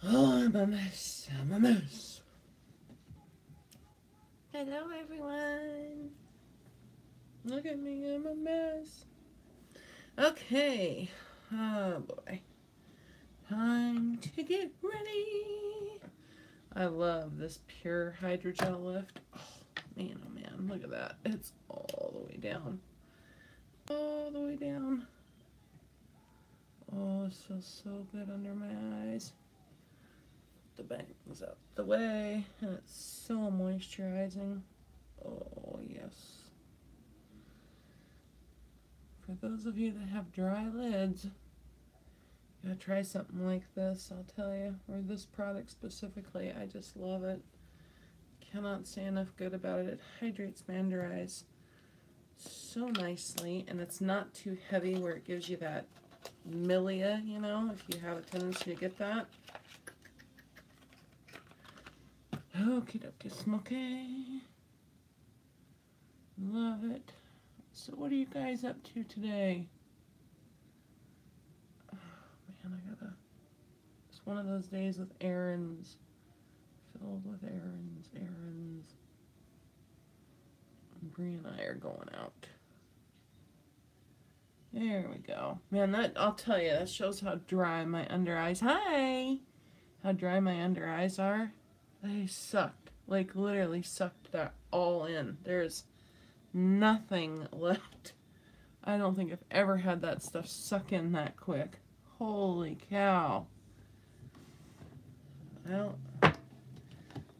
Oh, I'm a mess. I'm a mess. Hello, everyone. Look at me. I'm a mess. Okay. Oh, boy. Time to get ready. I love this pure hydrogel lift. Oh, man, oh, man. Look at that. It's all the way down. All the way down. Oh, it feels so good under my eyes. The bangs out the way, and it's so moisturizing. Oh, yes. For those of you that have dry lids, you gotta try something like this, I'll tell you. Or this product specifically, I just love it. Cannot say enough good about it. It hydrates my under eyes so nicely, and it's not too heavy where it gives you that milia, you know, if you have a tendency to get that. Okie dokie smoky. Love it. So what are you guys up to today? Oh man, it's one of those days with errands. Filled with errands. Brie and I are going out. There we go. Man, I'll tell you, that shows how dry my under eyes. Hi! How dry my under eyes are. They sucked. Like, literally sucked that all in. There's nothing left. I don't think I've ever had that stuff suck in that quick. Holy cow. Well,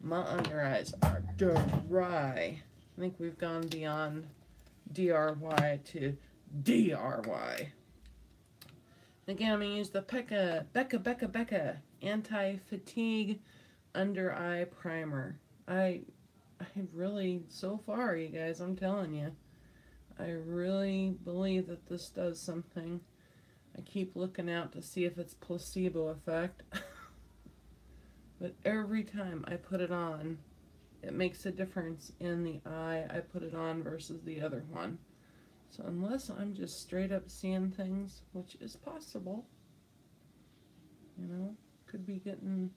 my under eyes are dry. I think we've gone beyond DRY to DRY. Again, I'm going to use the Becca Anti-Fatigue Under Eye Primer. I really, so far, you guys, I'm telling you, I really believe that this does something. I keep looking out to see if it's placebo effect. But every time I put it on, it makes a difference in the eye I put it on versus the other one. So unless I'm just straight up seeing things, which is possible, you know, could be getting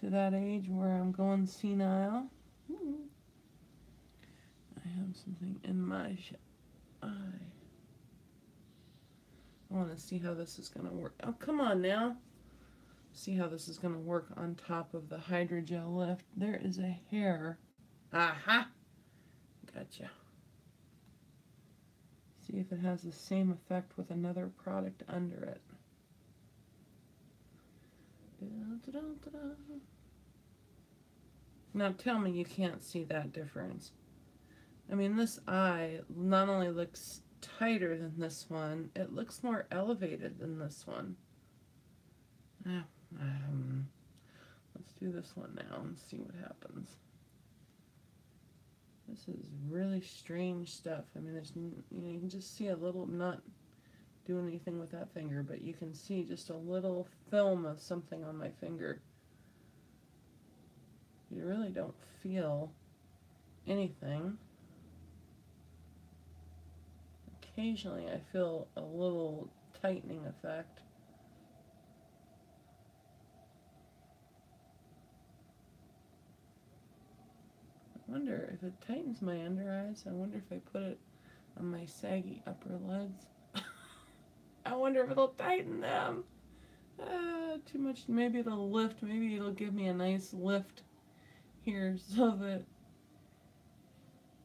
to that age where I'm going senile. I have something in my eye. I want to see how this is going to work. Oh, come on now. See how this is going to work on top of the hydrogel lift. There is a hair. Aha! Gotcha. See if it has the same effect with another product under it. Now tell me you can't see that difference. I mean, this eye not only looks tighter than this one, it looks more elevated than this one. Let's do this one now and see what happens. This is really strange stuff. I mean, there's, you can just see a little, I'm not doing anything with that finger, but you can see just a little film of something on my finger. You really don't feel anything. Occasionally I feel a little tightening effect. I wonder if it tightens my under eyes. I wonder if I put it on my saggy upper lids. I wonder if it'll tighten them. Too much. Maybe it'll lift. Maybe it'll give me a nice lift here so that,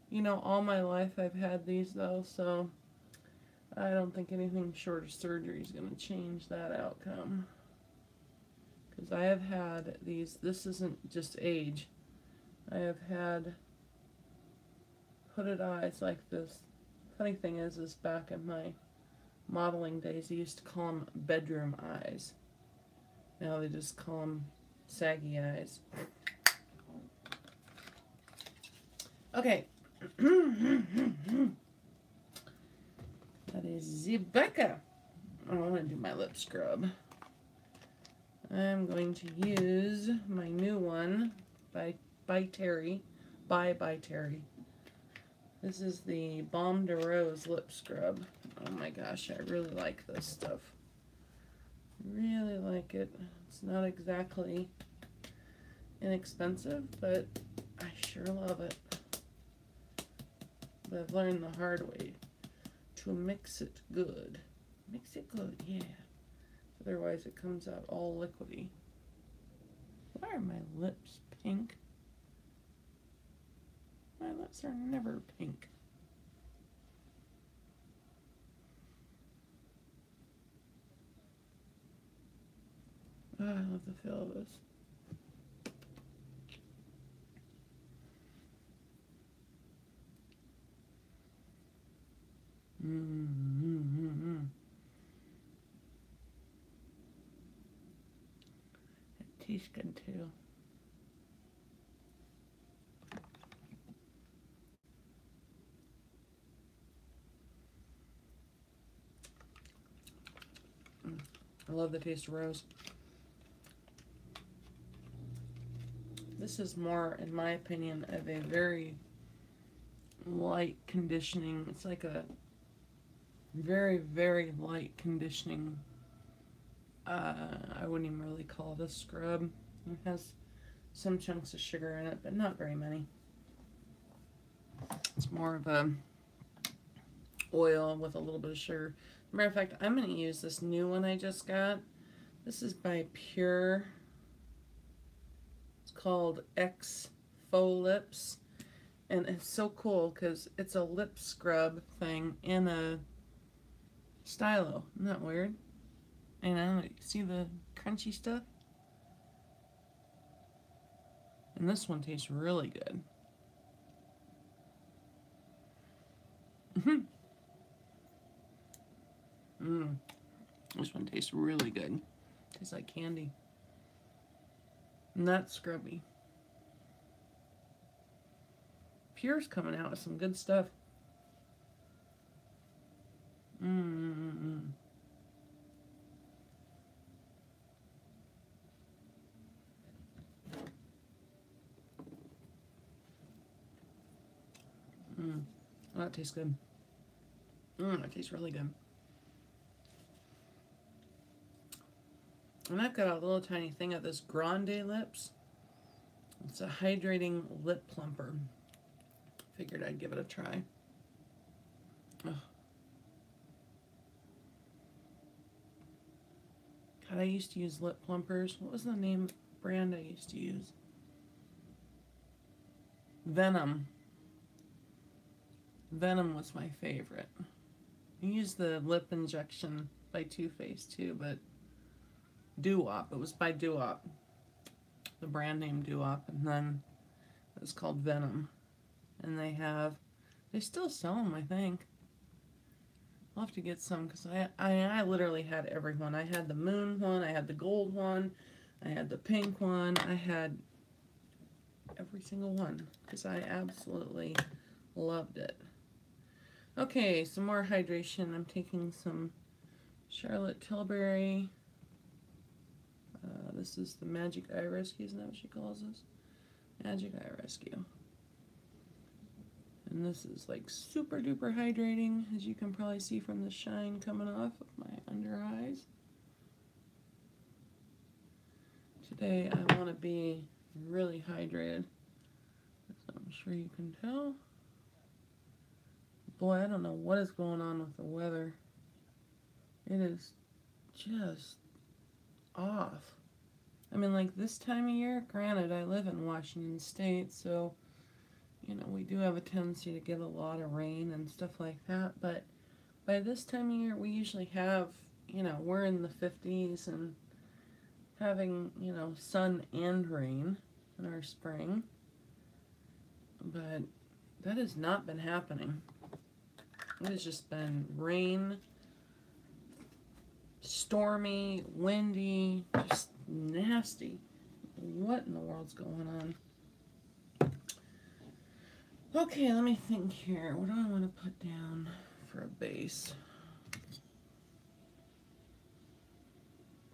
you know, all my life I've had these though, so I don't think anything short of surgery is going to change that outcome. Because I have had these, this isn't just age. I have had hooded eyes like this. Funny thing is back in my modeling days, they used to call them bedroom eyes. Now they just call them saggy eyes. Okay. That is Rebecca. I want to do my lip scrub. I'm going to use my new one by Terry. By Terry. This is the Balm de Rose lip scrub. Oh my gosh, I really like this stuff. Really like like it. It's not exactly inexpensive, but I sure love it. But I've learned the hard way to mix it good. Mix it good, yeah. Otherwise it comes out all liquidy. Why are my lips pink? My lips are never pink. Oh, I love the feel of this. It tastes good too. I love the taste of rose. This is more, in my opinion, of a very light conditioning. It's like a very, very light conditioning. I wouldn't even really call it a scrub. It has some chunks of sugar in it, but not very many. It's more of a oil with a little bit of sugar. Matter of fact, I'm going to use this new one I just got. This is by Pure. It's called X Faux Lips. And it's so cool because it's a lip scrub thing in a stylo. Isn't that weird? You know, see the crunchy stuff? And this one tastes really good. This one tastes really good. Tastes like candy. Not scrubby. Pure's coming out with some good stuff. Oh, that tastes good. That tastes really good. And I've got a little tiny thing of this Grande Lips. It's a hydrating lip plumper. Figured I'd give it a try. Ugh. God, I used to use lip plumpers. What was the name brand I used to use? Venom. Venom was my favorite. I used the lip injection by Too Faced too, but Doo-Wop. It was by Doo-Wop. The brand name Doo-Wop, and then it was called Venom. And they still sell them, I think. I'll have to get some because I literally had every one. I had the moon one, I had the gold one, I had the pink one, I had every single one because I absolutely loved it. Okay, some more hydration. I'm taking some Charlotte Tilbury. This is the Magic Eye Rescue, isn't that what she calls this? Magic Eye Rescue. And this is like super duper hydrating, as you can probably see from the shine coming off of my under eyes. Today I want to be really hydrated, as I'm sure you can tell. Boy, I don't know what is going on with the weather. It is just off. I mean, like this time of year, granted, I live in Washington State, so, you know, we do have a tendency to get a lot of rain and stuff like that, but by this time of year, we usually have, you know, we're in the 50s and having, you know, sun and rain in our spring, but that has not been happening. It has just been rain, stormy, windy, just nasty. What in the world's going on? Okay, let me think here. What do I want to put down for a base?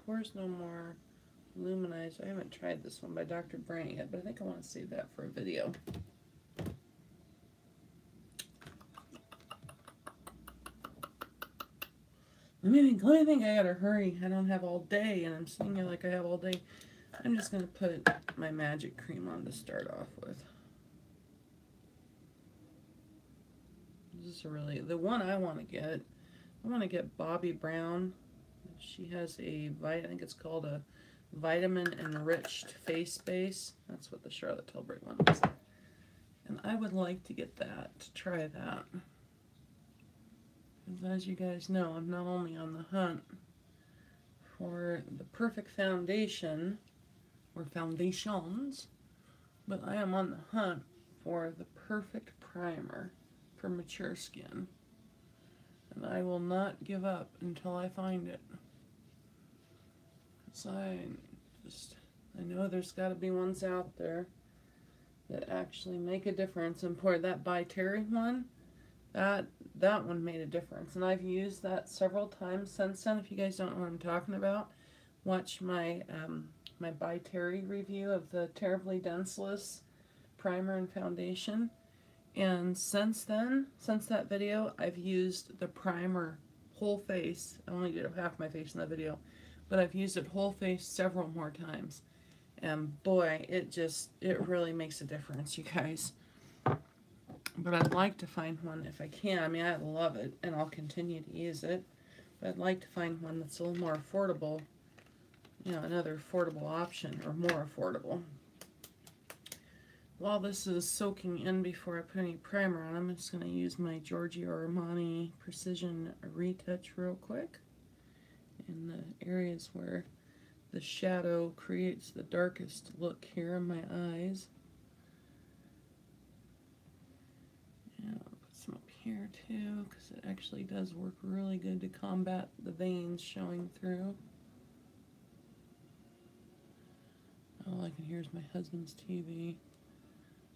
Pores No More Luminize. I haven't tried this one by Dr. Brie yet, but I think I want to save that for a video. Let me think, I gotta hurry. I don't have all day, and I'm sitting here like I have all day. I'm just gonna put my magic cream on to start off with. This is really the one I want to get. I want to get Bobbi Brown. She has I think it's called a vitamin enriched face base. That's what the Charlotte Tilbury one is. And I would like to get that, to try that. As you guys know, I'm not only on the hunt for the perfect foundation, or foundations, but I am on the hunt for the perfect primer for mature skin. And I will not give up until I find it. So I know there's got to be ones out there that actually make a difference. And for that By Terry one, that one made a difference. And I've used that several times since then. If you guys don't know what I'm talking about, watch my my By Terry review of the Terribly Denseless primer and foundation. And since then, since that video, I've used the primer whole face. I only did half my face in that video, but I've used it whole face several more times. And boy, it really makes a difference, you guys. But I'd like to find one if I can. I mean, I love it, and I'll continue to use it. But I'd like to find one that's a little more affordable. You know, another affordable option, or more affordable. While this is soaking in before I put any primer on, I'm just going to use my Giorgio Armani Precision Retouch real quick in the areas where the shadow creates the darkest look here in my eyes. And I'll put some up here too, because it actually does work really good to combat the veins showing through. All I can hear is my husband's TV.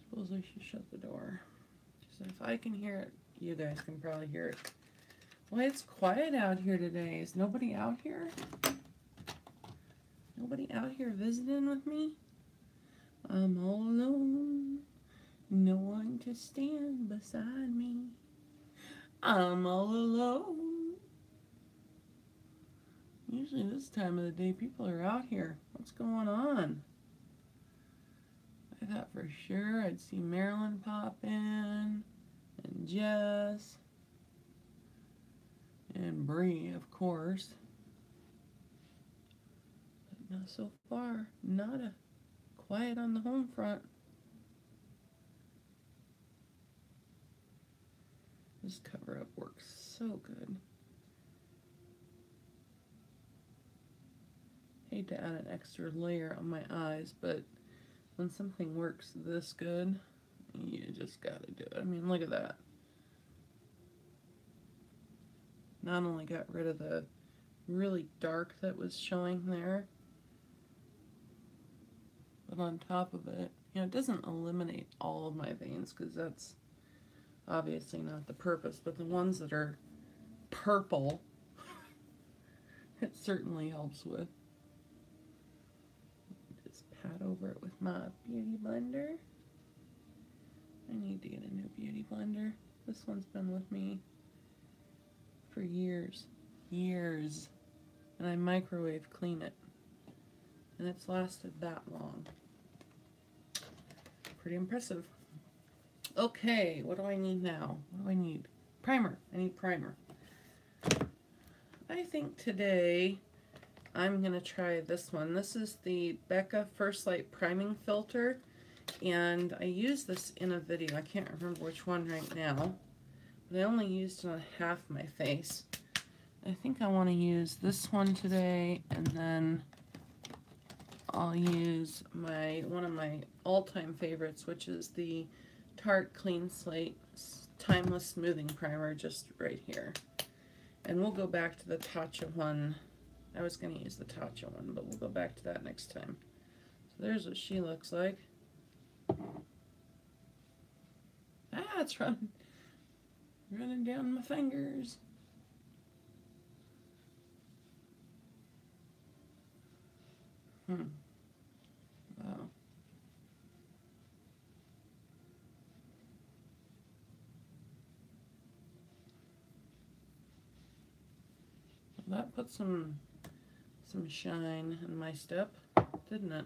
Suppose I should shut the door. So if I can hear it, you guys can probably hear it. Well, it's quiet out here today. Is nobody out here? Nobody out here visiting with me? I'm all alone. No one to stand beside me. I'm all alone. Usually this time of the day people are out here. What's going on? I thought for sure I'd see Marilyn pop in, and Jess, and Brie, of course. But not so far. Nada. Quiet on the home front. This cover-up works so good. Hate to add an extra layer on my eyes, but when something works this good, you just gotta do it. I mean, look at that. Not only got rid of the really dark that was showing there, but on top of it, you know, it doesn't eliminate all of my veins, because that's obviously not the purpose, but the ones that are purple, it certainly helps with. Pat over it with my beauty blender. I need to get a new beauty blender. This one's been with me for years. And I microwave clean it. And it's lasted that long. Pretty impressive. Okay, what do I need now? What do I need? Primer. I need primer. I think today I'm going to try this one. This is the Becca First Light Priming Filter, and I used this in a video. I can't remember which one right now, but I only used it on half my face. I think I want to use this one today, and then I'll use one of my all-time favorites, which is the Tarte Clean Slate Timeless Smoothing Primer, just right here. And we'll go back to the Tatcha one. I was going to use the Tatcha one, but we'll go back to that next time. So there's what she looks like. Ah, it's running down my fingers. Wow. that put some shine in my step, didn't it?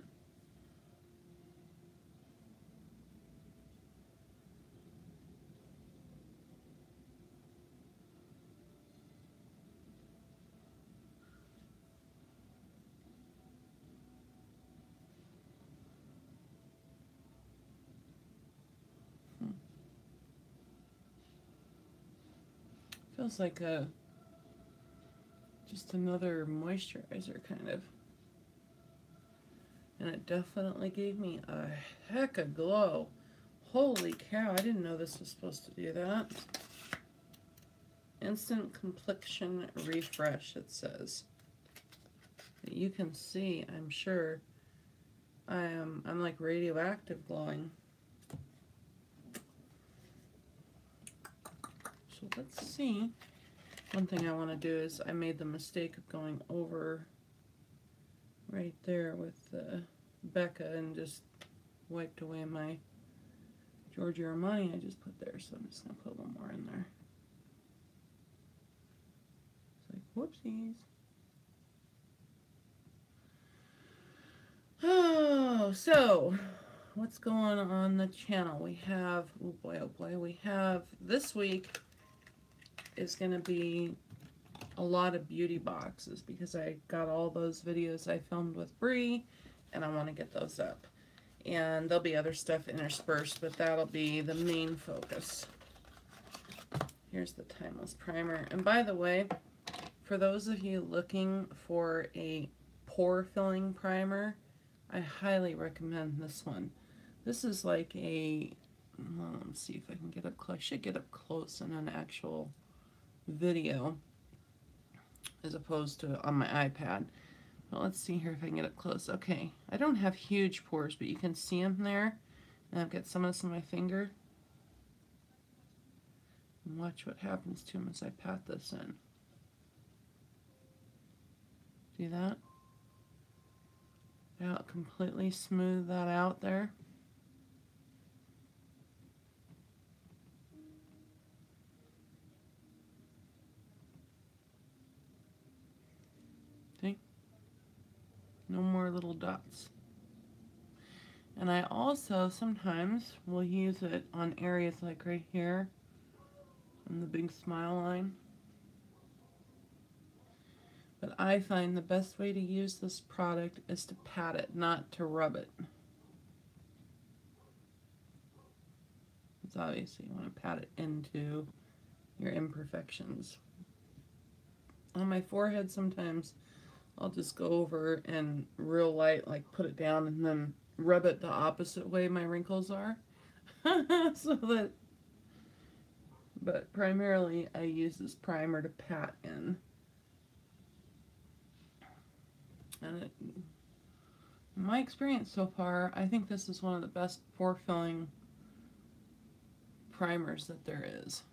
Feels like just another moisturizer kind of. And it definitely gave me a heck of glow. Holy cow, I didn't know this was supposed to do that. Instant complexion refresh, it says. You can see, I'm sure, I'm like radioactive glowing. So let's see. One thing I want to do is I made the mistake of going over right there with Becca and just wiped away my GRWM I just put there, so I'm just going to put a little more in there. It's like, whoopsies. Oh, so what's going on the channel? We have, oh boy, we have this week is going to be a lot of beauty boxes because I got all those videos I filmed with Brie and I want to get those up. And there'll be other stuff interspersed, but that'll be the main focus. Here's the Timeless Primer. And by the way, for those of you looking for a pore filling primer, I highly recommend this one. This is like a, well, let's see if I can get up close. I should get up close in an actual video as opposed to on my iPad. But let's see here if I can get up close. Okay, I don't have huge pores, but you can see them there. And I've got some of this on my finger. And watch what happens to them as I pat this in. See that? I'll completely smooth that out there. See? No more little dots. And I also sometimes will use it on areas like right here on the big smile line. But I find the best way to use this product is to pat it, not to rub it. It's obviously you want to pat it into your imperfections. On my forehead sometimes I'll just go over and real light, like put it down and then rub it the opposite way my wrinkles are. So that, but primarily I use this primer to pat in. And in my experience so far, I think this is one of the best pore filling primers that there is.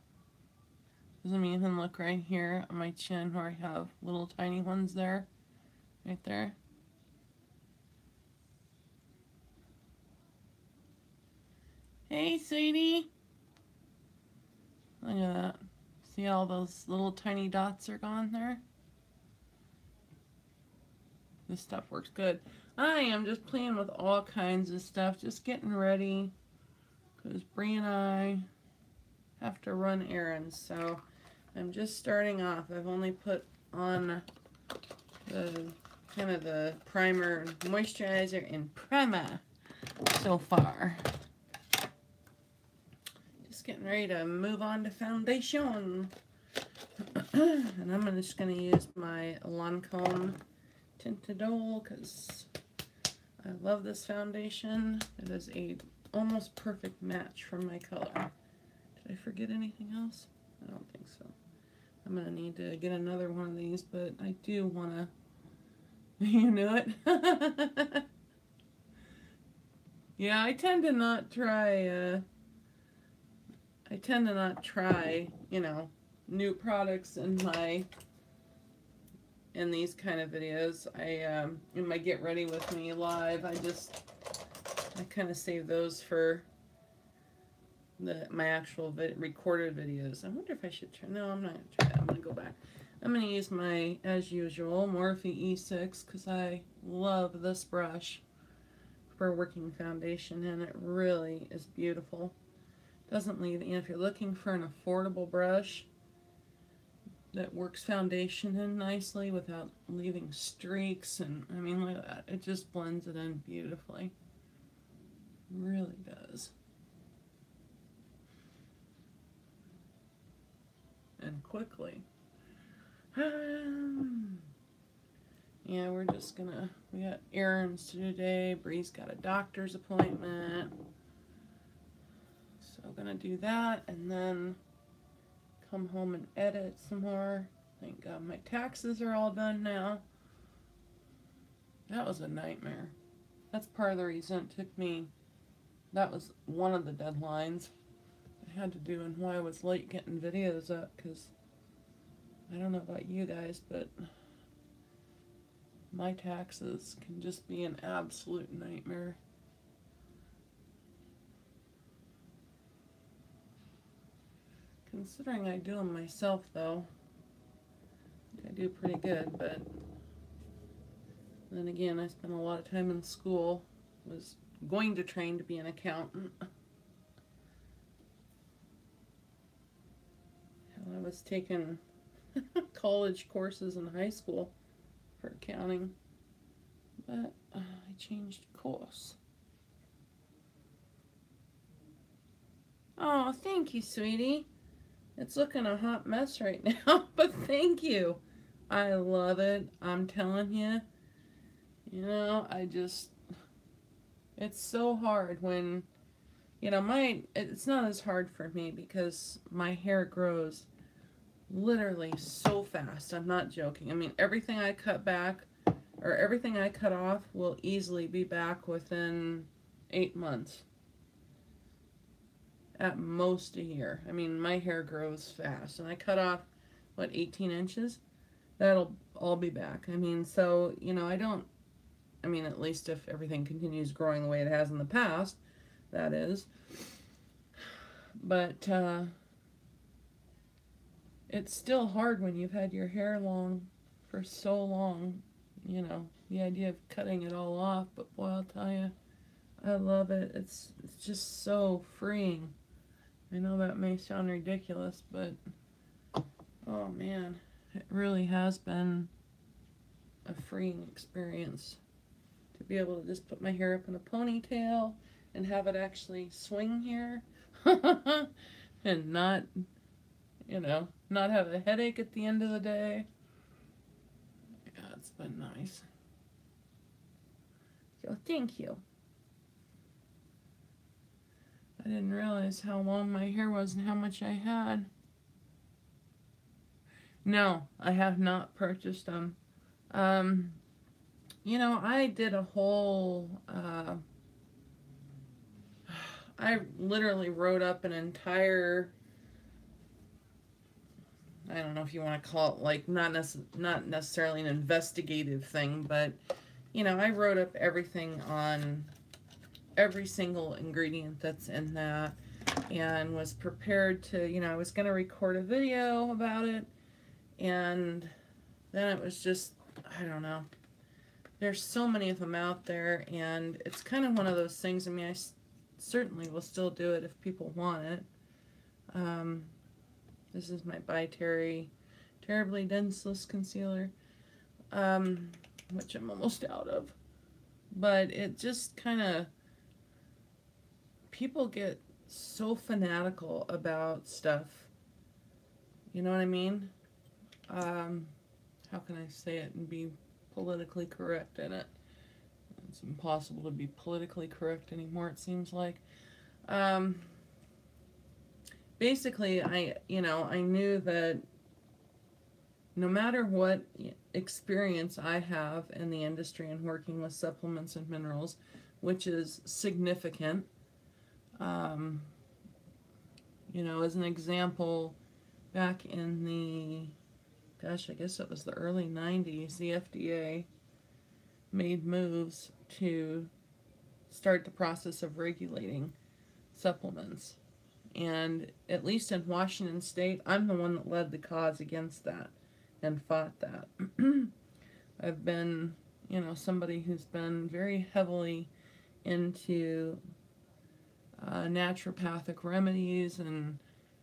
Doesn't even look right here on my chin where I have little tiny ones there, right there. Hey, sweetie. Look at that. See all those little tiny dots are gone there? This stuff works good. I am just playing with all kinds of stuff, just getting ready, because Brie and I have to run errands, so I'm just starting off. I've only put on the kind of the primer, moisturizer, and primer so far. Just getting ready to move on to foundation. And I'm just going to use my Lancome Tintidol because I love this foundation. It is a almost perfect match for my color. Did I forget anything else? I don't think so. I'm going to need to get another one of these, but I do want to, you know it? Yeah, I tend to not try, you know, new products in these kind of videos. In my Get Ready With Me live, I kind of save those for my actual recorded videos. I wonder if I should try. No, I'm not going to try that. I'm going to go back. I'm going to use my, as usual, Morphe E6 because I love this brush for working foundation, and it really is beautiful. Doesn't leave, and if you're looking for an affordable brush that works foundation in nicely without leaving streaks, and I mean, look at that. It just blends it in beautifully. Really does. And quickly. Yeah, we're just gonna, we got errands to do today. Bree's got a doctor's appointment. So I'm gonna do that and then come home and edit some more. Thank God my taxes are all done now. That was a nightmare. That's part of the reason it took me, that was one of the deadlines I had to do and why I was late getting videos up, because I don't know about you guys, but my taxes can just be an absolute nightmare. Considering I do them myself, though, I do pretty good, but then again, I spent a lot of time in school, was going to train to be an accountant. I was taking college courses in high school for accounting, but I changed course. Oh, thank you, sweetie. It's looking a hot mess right now, but thank you. I love it. I'm telling you. You know, it's so hard when, it's not as hard for me because my hair grows literally so fast. I'm not joking. I mean, everything I cut back or everything I cut off will easily be back within 8 months. At most a year. I mean, my hair grows fast, and I cut off, 18 inches? That'll all be back. I mean, so, at least if everything continues growing the way it has in the past, that is. But, it's still hard when you've had your hair long for so long, the idea of cutting it all off, but boy, I'll tell you, I love it. It's just so freeing. I know that may sound ridiculous, but oh man, it really has been a freeing experience to be able to just put my hair up in a ponytail and have it actually swing here and not have a headache at the end of the day. Yeah, it's been nice. So thank you. I didn't realize how long my hair was and how much I had. No, I have not purchased them. I did a whole, I literally wrote up an entire, I don't know if you want to call it not necessarily an investigative thing, but, I wrote up everything on every single ingredient that's in that and was prepared to, I was going to record a video about it, and then it was just, I don't know. There's so many of them out there, and it's kind of one of those things. I mean, I certainly will still do it if people want it. This is my by Terry Terribly Denseless Concealer, which I'm almost out of. But it just kind of, people get so fanatical about stuff. You know what I mean? How can I say it and be politically correct in it? It's impossible to be politically correct anymore, it seems like. Basically, I knew that no matter what experience I have in the industry and working with supplements and minerals, which is significant, as an example, back in the, I guess it was the early 90s, the FDA made moves to start the process of regulating supplements. And at least in Washington State, I'm the one that led the cause against that. and fought that. I've been, somebody who's been very heavily into naturopathic remedies and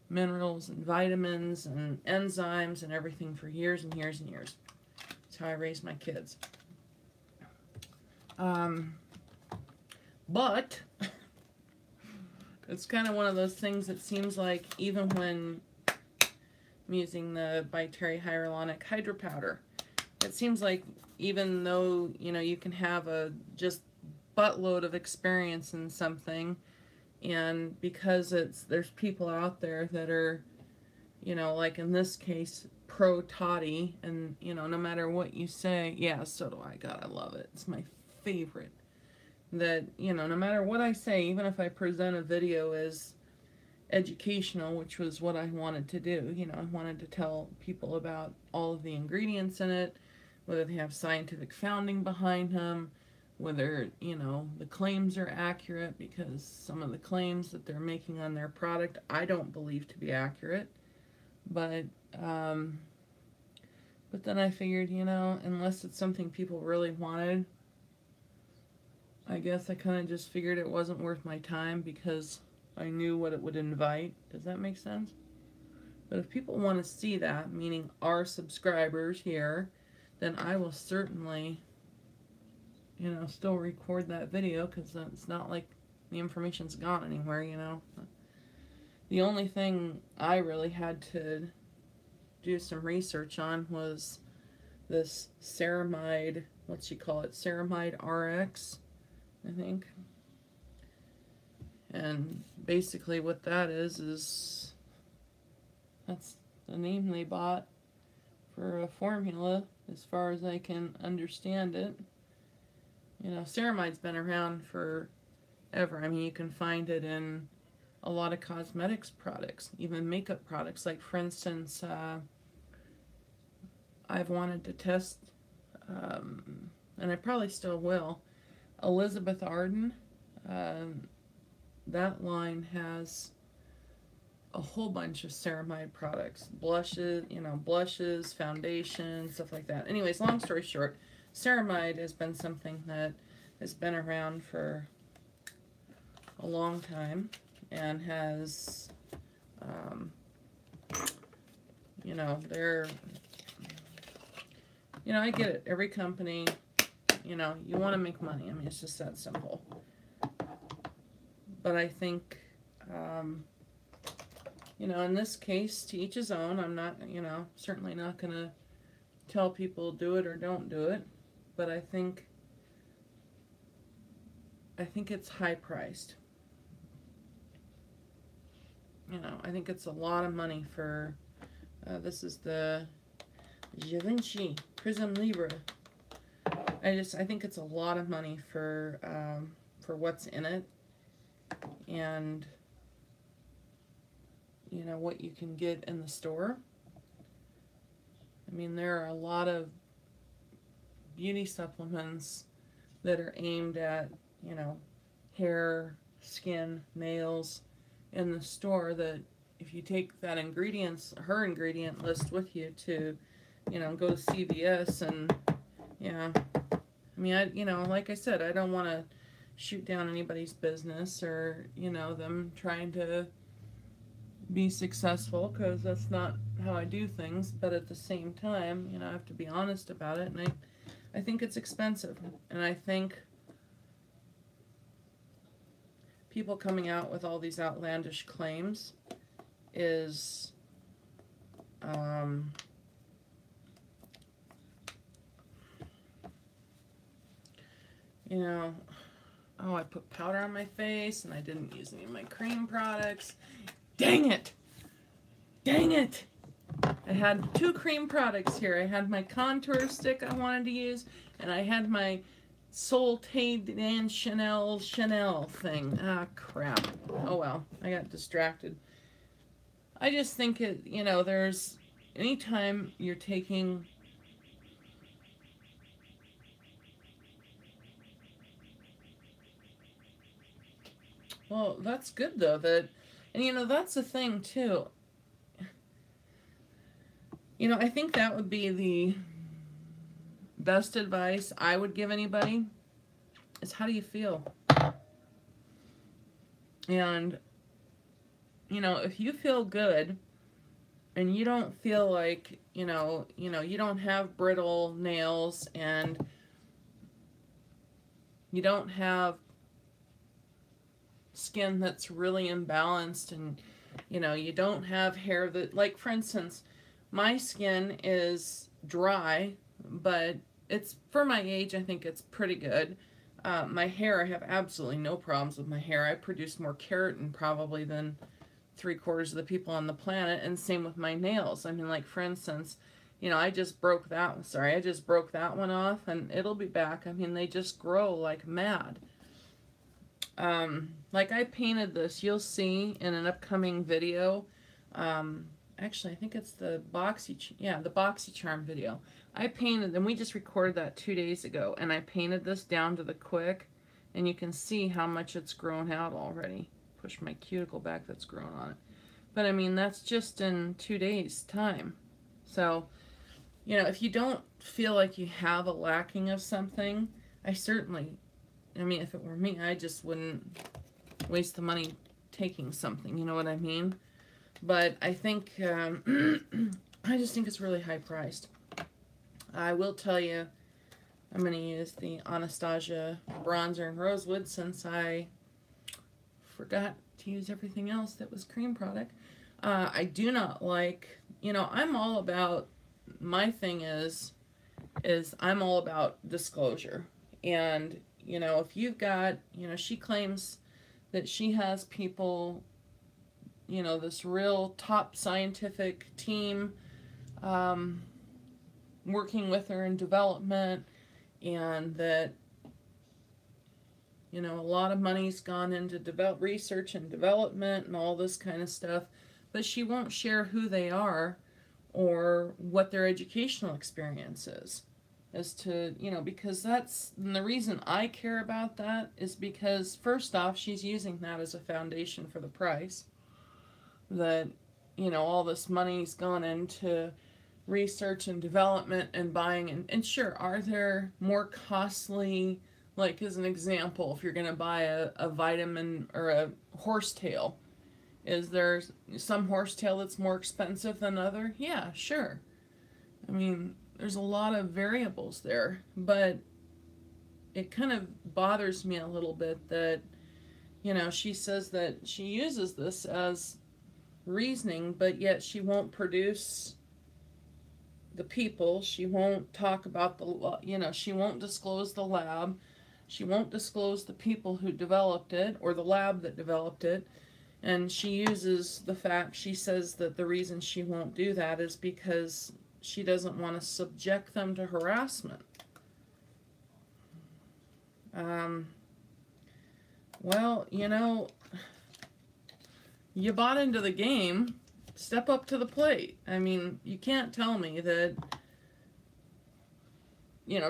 minerals and vitamins and enzymes and everything for years and years and years. That's how I raised my kids. But it's kind of one of those things that seems like even when I'm using the by Terry Hyaluronic Hydro Powder, it seems like even though, you can have a just buttload of experience in something, and because there's people out there that are, like in this case, pro toddy, and, no matter what you say, yeah, so do I. God, I love it. It's my favorite. That, no matter what I say, even if I present a video as educational, which was what I wanted to do, I wanted to tell people about all of the ingredients in it, whether they have scientific founding behind them, whether, the claims are accurate, because some of the claims that they're making on their product, I don't believe to be accurate. But then I figured, unless it's something people really wanted, I guess I kind of just figured it wasn't worth my time because I knew what it would invite. Does that make sense? But if people want to see that, meaning our subscribers here, then I will certainly, still record that video, because it's not like the information's gone anywhere, The only thing I really had to do some research on was this ceramide, what's you call it, ceramide RX, I think. And basically what that is that's the name they bought for a formula, as far as I can understand it. Ceramide's been around forever. I mean, you can find it in a lot of cosmetics products, even makeup products. Like, for instance, I've wanted to test, and I probably still will, Elizabeth Arden. That line has a whole bunch of ceramide products, blushes, foundations, stuff like that. Anyways, long story short, ceramide has been something that has been around for a long time, and has, they're, I get it. Every company, you want to make money. I mean, it's just that simple. But I think, in this case, to each his own. I'm not, certainly not going to tell people do it or don't do it. But I think it's high priced. I think it's a lot of money for, this is the Givenchy Prism Libre. I think it's a lot of money for what's in it, and what you can get in the store. I mean, there are a lot of beauty supplements that are aimed at, hair, skin, nails in the store, that if you take that her ingredient list with you to, go to CVS, and, I mean, like I said, I don't want to shoot down anybody's business, or, them trying to be successful, because that's not how I do things. But at the same time, I have to be honest about it, and I think it's expensive, and I think people coming out with all these outlandish claims is, oh, I put powder on my face, and I didn't use any of my cream products. Dang it! Dang it! I had 2 cream products here. I had my contour stick I wanted to use, and I had my Soltaid and Chanel thing. Ah, crap. Oh well, I got distracted. I just think there's, anytime you're taking, well, that's good though, and that's the thing too. You know, I think that would be the best advice I would give anybody is how do you feel? And, you know, if you feel good and you don't feel like, you don't have brittle nails and you don't have skin that's really imbalanced and, you don't have hair that, like, for instance, my skin is dry, but it's, for my age, I think it's pretty good. My hair, I have absolutely no problems with my hair. I produce more keratin probably than 3/4 of the people on the planet, and same with my nails. I mean, like, for instance, I just broke that one. Sorry, I just broke that one off, and it'll be back. I mean, they just grow like mad. Like, I painted this. You'll see in an upcoming video. Actually, I think it's the the BoxyCharm video. I painted, and we just recorded that 2 days ago, and I painted this down to the quick, and you can see how much it's grown out already. Push my cuticle back that's grown on it. But I mean, that's just in 2 days' time. So, if you don't feel like you have a lacking of something, I mean, if it were me, I just wouldn't waste the money taking something, you know what I mean? But I think, I just think it's really high priced. I will tell you, I'm going to use the Anastasia bronzer in Rosewood since I forgot to use everything else that was cream product. I do not like, I'm all about, my thing is I'm all about disclosure. And, if you've got, she claims that she has people, this real top scientific team working with her in development, and that, a lot of money's gone into research and development and all this kind of stuff, but she won't share who they are or what their educational experience is. As to, because that's, and the reason I care about that is because, first off, she's using that as a foundation for the price. That, all this money's gone into research and development and buying, and sure, are there more costly, like, as an example, if you're going to buy a vitamin or a horsetail, is there some horsetail that's more expensive than other? Yeah, sure. I mean, there's a lot of variables there, but it kind of bothers me a little bit that, she says that she uses this as reasoning, but yet she won't produce the people. She won't talk about she won't disclose the lab. She won't disclose the people who developed it or the lab that developed it. And she uses the fact, she says that the reason she won't do that is because she doesn't want to subject them to harassment. Well, you bought into the game, step up to the plate. I mean, you can't tell me that,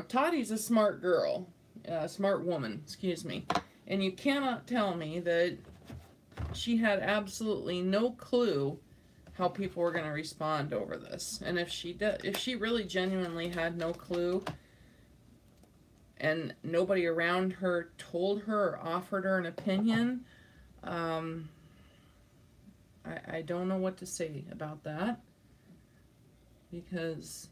Tottie's a smart girl, smart woman, excuse me, and you cannot tell me that she had absolutely no clue how people were going to respond over this. And if she really genuinely had no clue, and nobody around her told her or offered her an opinion, I don't know what to say about that, because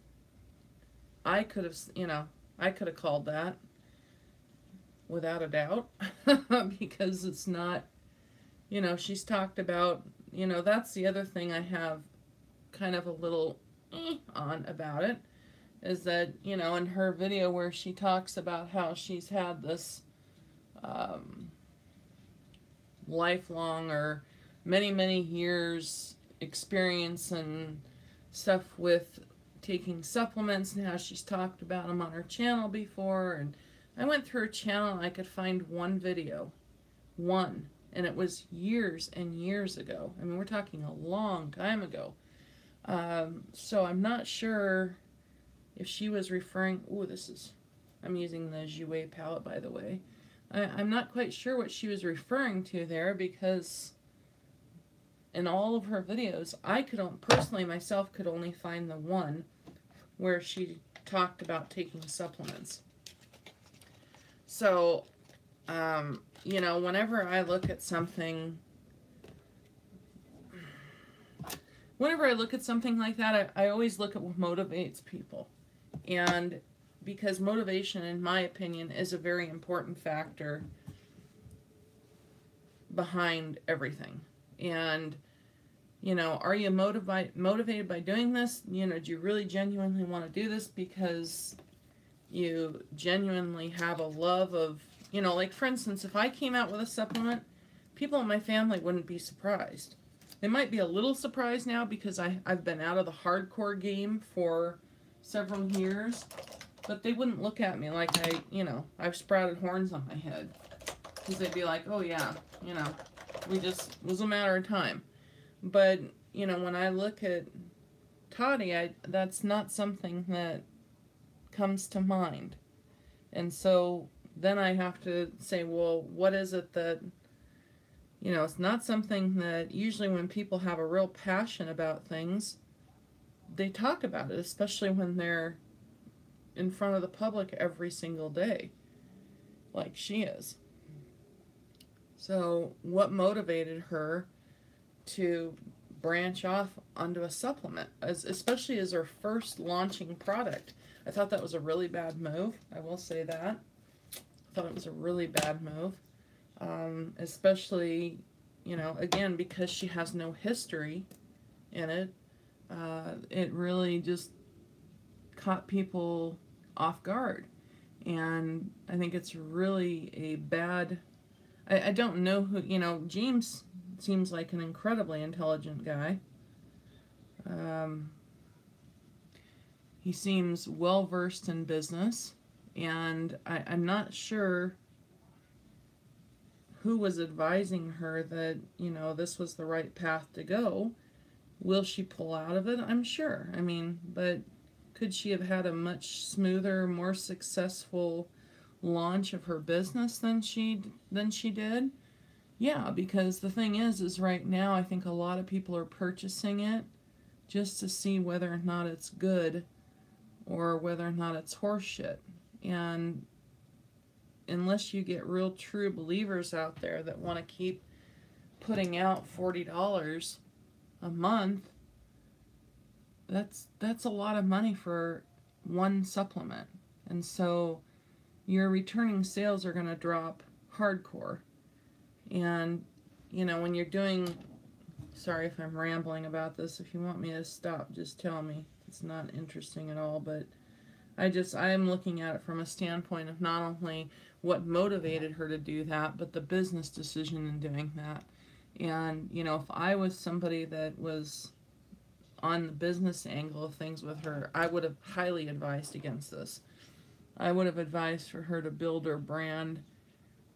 I could have called that without a doubt, because it's not, she's talked about, that's the other thing I have kind of a little on about it, is that, in her video where she talks about how she's had this lifelong or many, many years experience and stuff with taking supplements, and how she's talked about them on her channel before. And I went through her channel and I could find one video. One. And it was years and years ago. I mean, we're talking a long time ago. So I'm not sure if she was referring... Ooh, I'm using the Jouer palette, by the way. I'm not quite sure what she was referring to there, because... in all of her videos, I could personally myself could only find the one where she talked about taking supplements. So, you know, whenever I look at something like that, I always look at what motivates people. And because motivation, in my opinion, is a very important factor behind everything. And, you know, are you motivated by doing this? You know, do you really genuinely want to do this because you genuinely have a love of, you know, like for instance, if I came out with a supplement, people in my family wouldn't be surprised. They might be a little surprised now because I've been out of the hardcore game for several years, but they wouldn't look at me like I've sprouted horns on my head. Because they'd be like, oh yeah, you know, it was a matter of time. But, you know, when I look at Toddy, that's not something that comes to mind. And so then I have to say, well, what is it that, you know, it's not something that usually when people have a real passion about things, they talk about it, especially when they're in front of the public every single day, like she is. So what motivated her to branch off onto a supplement, especially as her first launching product? I thought that was a really bad move. I will say that. I thought it was a really bad move. Especially, you know, again, because she has no history in it. It really just caught people off guard. And I think it's really a bad... I don't know who, you know, James seems like an incredibly intelligent guy. He seems well versed in business, and I'm not sure who was advising her that, you know, this was the right path to go. Will she pull out of it? I'm sure. I mean, but could she have had a much smoother, more successful launch of her business than she did? Yeah, because the thing is right now I think a lot of people are purchasing it just to see whether or not it's good or whether or not it's horseshit. And unless you get real true believers out there that want to keep putting out $40 a month, that's a lot of money for one supplement. And so your returning sales are going to drop hardcore. And, you know, when you're doing... Sorry if I'm rambling about this. If you want me to stop, just tell me. It's not interesting at all, but I am looking at it from a standpoint of not only what motivated her to do that, but the business decision in doing that. And, you know, if I was somebody that was on the business angle of things with her, I would have highly advised against this. I would have advised for her to build her brand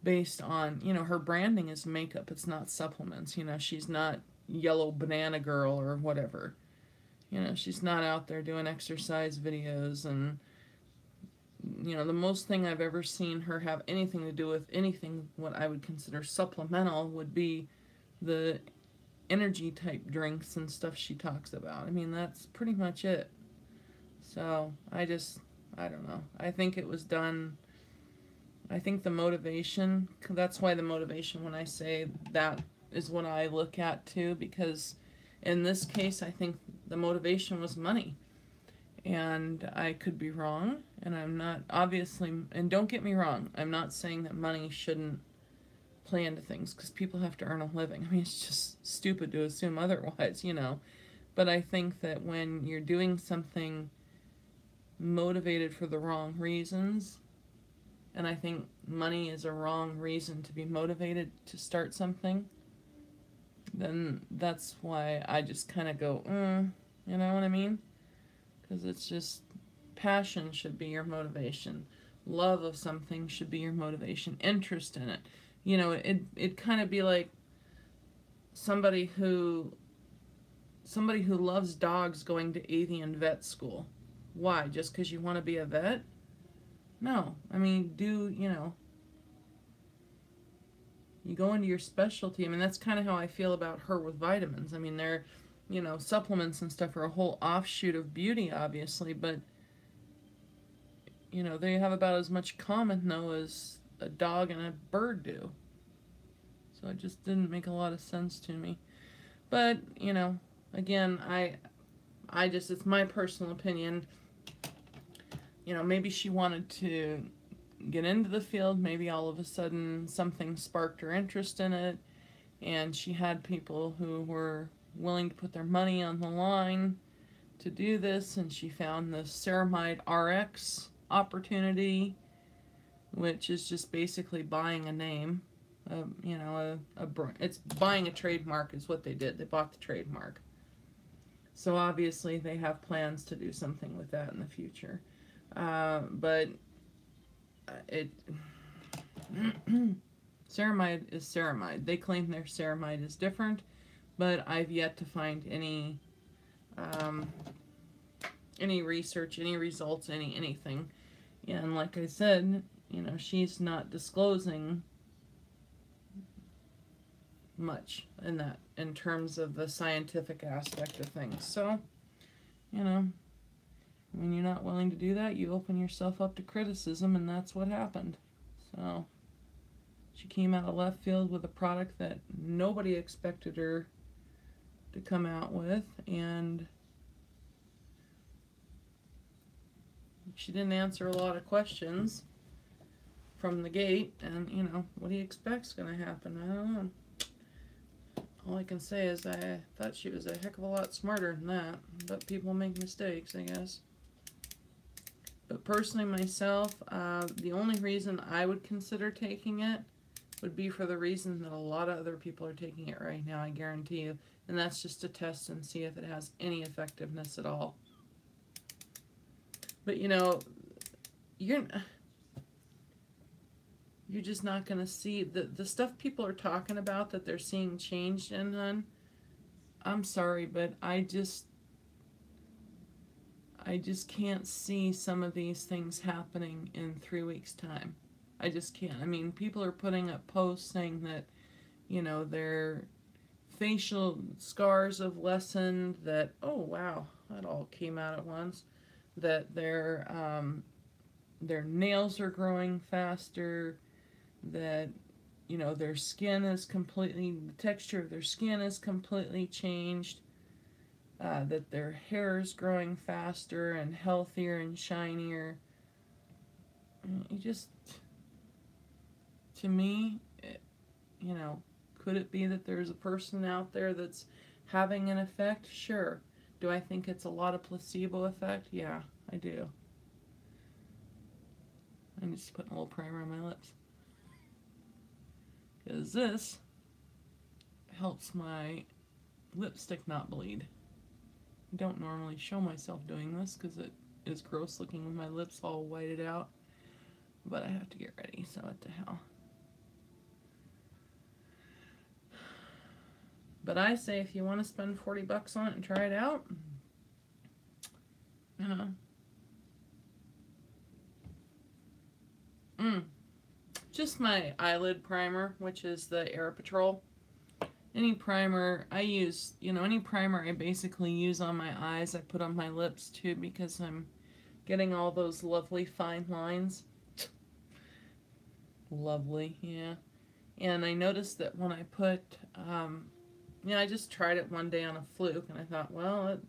based on, you know, her branding is makeup. It's not supplements. You know, she's not yellow banana girl or whatever. You know, she's not out there doing exercise videos. And, you know, the most thing I've ever seen her have anything to do with anything what I would consider supplemental would be the energy type drinks and stuff she talks about. I mean, that's pretty much it. So I don't know. I think it was done... I think the motivation, that's why the motivation, when I say that, is what I look at too, because in this case I think the motivation was money. And I could be wrong, and I'm not, obviously, and don't get me wrong, I'm not saying that money shouldn't play into things, because people have to earn a living. I mean, it's just stupid to assume otherwise, you know. But I think that when you're doing something motivated for the wrong reasons, and I think money is a wrong reason to be motivated to start something, then that's why I just kind of go, you know what I mean? Because it's just, passion should be your motivation. Love of something should be your motivation. Interest in it. You know, it'd kind of be like somebody who loves dogs going to avian vet school. Why? Just because you want to be a vet? No. I mean, you know, You go into your specialty. I mean, that's kind of how I feel about her with vitamins. I mean, they're, supplements and stuff are a whole offshoot of beauty, obviously, but, they have about as much common, though, as a dog and a bird do. So it just didn't make a lot of sense to me. But, again, I just, it's my personal opinion. Maybe she wanted to get into the field. Maybe all of a sudden something sparked her interest in it, and she had people who were willing to put their money on the line to do this, and she found the Ceramide RX opportunity, which is just basically buying a name. It's buying a trademark is what they did. They bought the trademark. So obviously they have plans to do something with that in the future. But it ceramide is ceramide. They claim their ceramide is different, but I've yet to find any research, any results, anything. And like I said, she's not disclosing much in terms of the scientific aspect of things. So, when you're not willing to do that, you open yourself up to criticism, and that's what happened. So, she came out of left field with a product that nobody expected her to come out with, and she didn't answer a lot of questions from the gate, and, what do you expect's going to happen? I don't know. All I can say is I thought she was a heck of a lot smarter than that, but people make mistakes, I guess. But personally, myself, the only reason I would consider taking it would be for the reason that a lot of other people are taking it right now, I guarantee you, and that's just to test and see if it has any effectiveness at all. But, you're just not going to see the stuff people are talking about that they're seeing changed in none. I'm sorry, but I just can't see some of these things happening in 3 weeks' time. I just can't. I mean, people are putting up posts saying that, their facial scars have lessened, that, oh, wow, that all came out at once, that their nails are growing faster, that, their skin is completely, the texture of their skin is completely changed, that their hair is growing faster and healthier and shinier. To me, could it be that there's a person out there that's having an effect? Sure. Do I think it's a lot of placebo effect? Yeah, I do. I'm just putting a little primer on my lips, because this helps my lipstick not bleed. I don't normally show myself doing this because it is gross looking with my lips all whited out, but I have to get ready, so what the hell. But I say, if you want to spend $40 on it and try it out, just my eyelid primer, which is the Air Patrol. Any primer I use, any primer I basically use on my eyes, I put on my lips too, because I'm getting all those lovely fine lines. Lovely, yeah. And I noticed that when I put, I just tried it one day on a fluke, and I thought, well,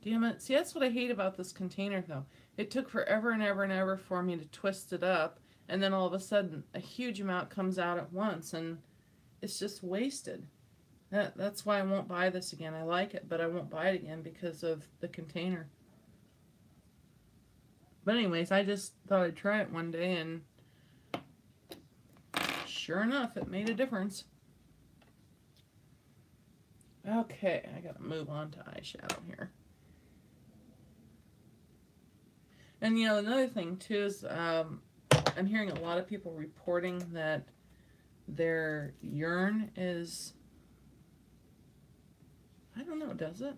damn it. See, that's what I hate about this container, though. It took forever and ever and ever for me to twist it up, and then all of a sudden, a huge amount comes out at once, and it's just wasted. That's why I won't buy this again. I like it, but I won't buy it again because of the container. But anyways, I just thought I'd try it one day, and sure enough, it made a difference. Okay, I gotta move on to eyeshadow here. And another thing too is I'm hearing a lot of people reporting that their urine is, I don't know, does it?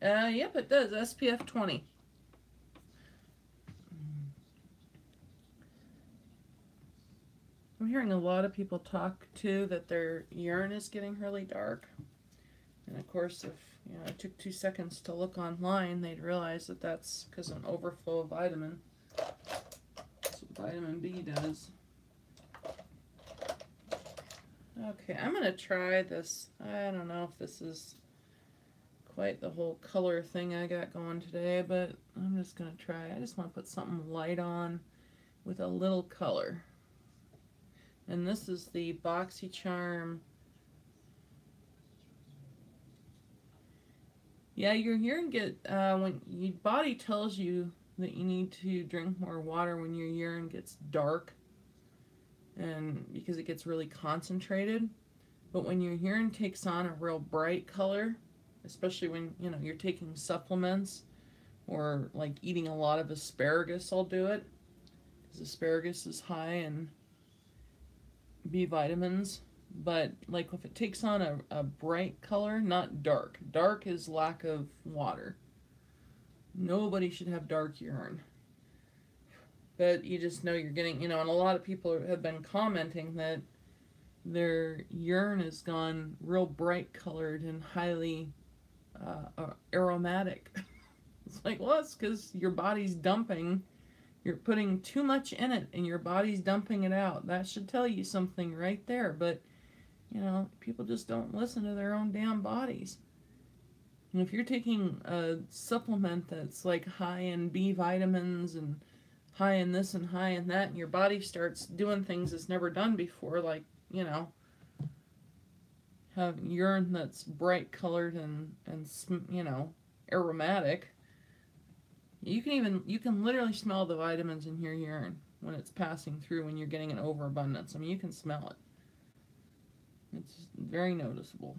Yep, it does. SPF 20. I'm hearing a lot of people talk too that their urine is getting really dark. And of course, if it took 2 seconds to look online, they'd realize that that's because of an overflow of vitamin. That's what vitamin B does. Okay, I'm going to try this. I don't know if this is quite the whole color thing I got going today, but I'm just going to try. I just want to put something light on with a little color. And this is the BoxyCharm. Yeah, your urine when your body tells you that you need to drink more water when your urine gets dark, and because it gets really concentrated. But when your urine takes on a real bright color, especially when you're taking supplements or like eating a lot of asparagus, I'll do it because asparagus is high in B vitamins. But like if it takes on a bright color, not dark. Dark is lack of water. Nobody should have dark urine. But you just know you're getting, and a lot of people have been commenting that their urine has gone real bright colored and highly aromatic. It's like, well, it's because your body's dumping. You're putting too much in it and your body's dumping it out. That should tell you something right there. But people just don't listen to their own damn bodies. And if you're taking a supplement that's like high in B vitamins and high in this and high in that, and your body starts doing things it's never done before, like, have urine that's bright colored and aromatic, you can literally smell the vitamins in your urine when it's passing through, when you're getting an overabundance. I mean, you can smell it. It's very noticeable.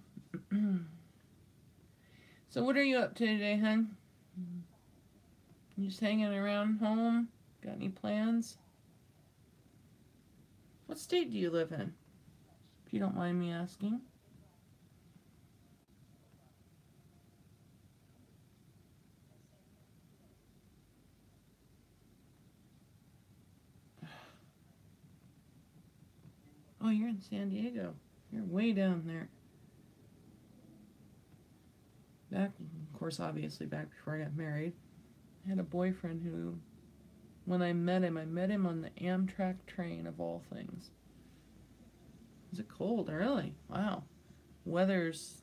So what are you up to today, hon? You just hanging around home? Got any plans? What state do you live in, if you don't mind me asking? Oh, you're in San Diego. You're way down there. Back, of course, obviously back before I got married, I had a boyfriend who, when I met him on the Amtrak train of all things. Was it cold? Really? Wow. Weather's...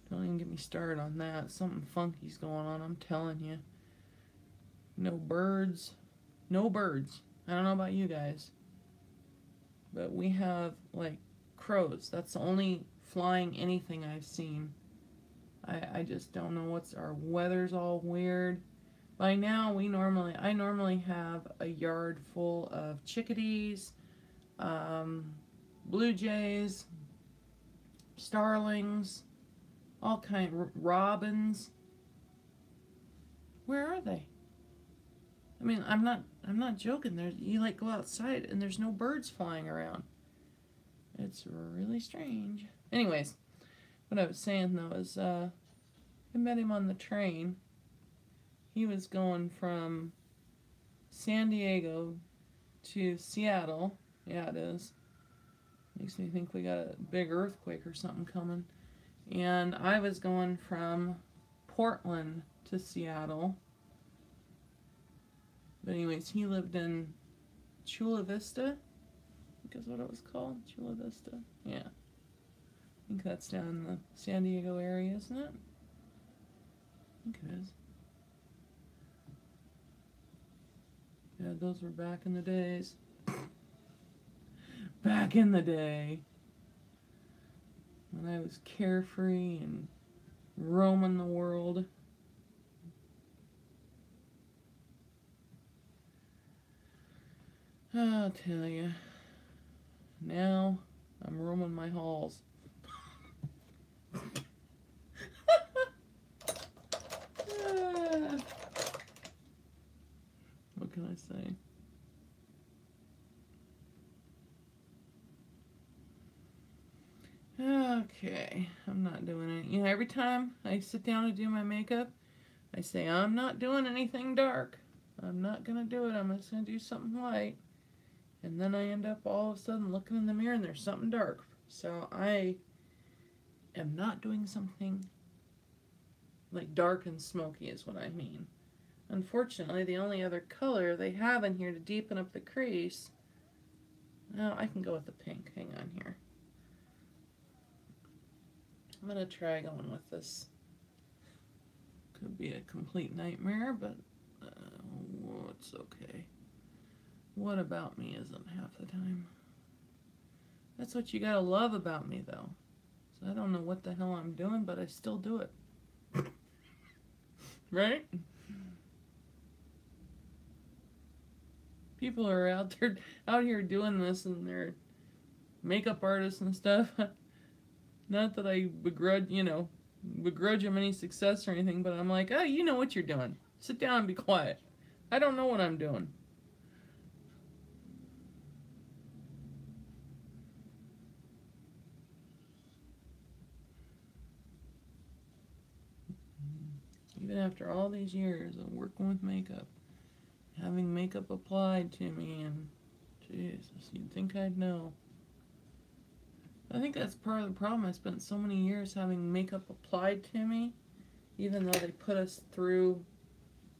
Don't even get me started on that. Something funky's going on, I'm telling you. No birds. No birds. I don't know about you guys, but we have, like, crows. That's the only flying anything I've seen. I just don't know our weather's all weird. By now, I normally have a yard full of chickadees, blue jays, starlings, all robins. Where are they? I mean, I'm not joking. You like go outside and there's no birds flying around. It's really strange. Anyways, what I was saying though is, I met him on the train. He was going from San Diego to Seattle. Yeah, it is. Makes me think we got a big earthquake or something coming. And I was going from Portland to Seattle. But anyways, he lived in Chula Vista. I think is what it was called. Chula Vista. Yeah. I think that's down in the San Diego area, isn't it? I think it is. Yeah, those were back in the days. Back in the day. When I was carefree and roaming the world. I'll tell you. Now I'm roaming my halls. What can I say? Okay, I'm not doing it. Every time I sit down to do my makeup, I say, I'm not doing anything dark. I'm not going to do it. I'm just going to do something light. And then I end up all of a sudden looking in the mirror and there's something dark. So I am not doing something like dark and smoky is what I mean. Unfortunately, the only other color they have in here to deepen up the crease, well, I can go with the pink. Hang on here. I'm going to try going with this. Could be a complete nightmare, but it's okay. What about me isn't half the time. That's what you gotta love about me, though. So I don't know what the hell I'm doing, but I still do it. Right? People are out here doing this, and they're makeup artists and stuff. Not that I begrudge them any success or anything, but I'm like, oh, you know what you're doing. Sit down and be quiet. I don't know what I'm doing. Even after all these years of working with makeup, having makeup applied to me, and Jesus, you'd think I'd know. I think that's part of the problem. I spent so many years having makeup applied to me, even though they put us through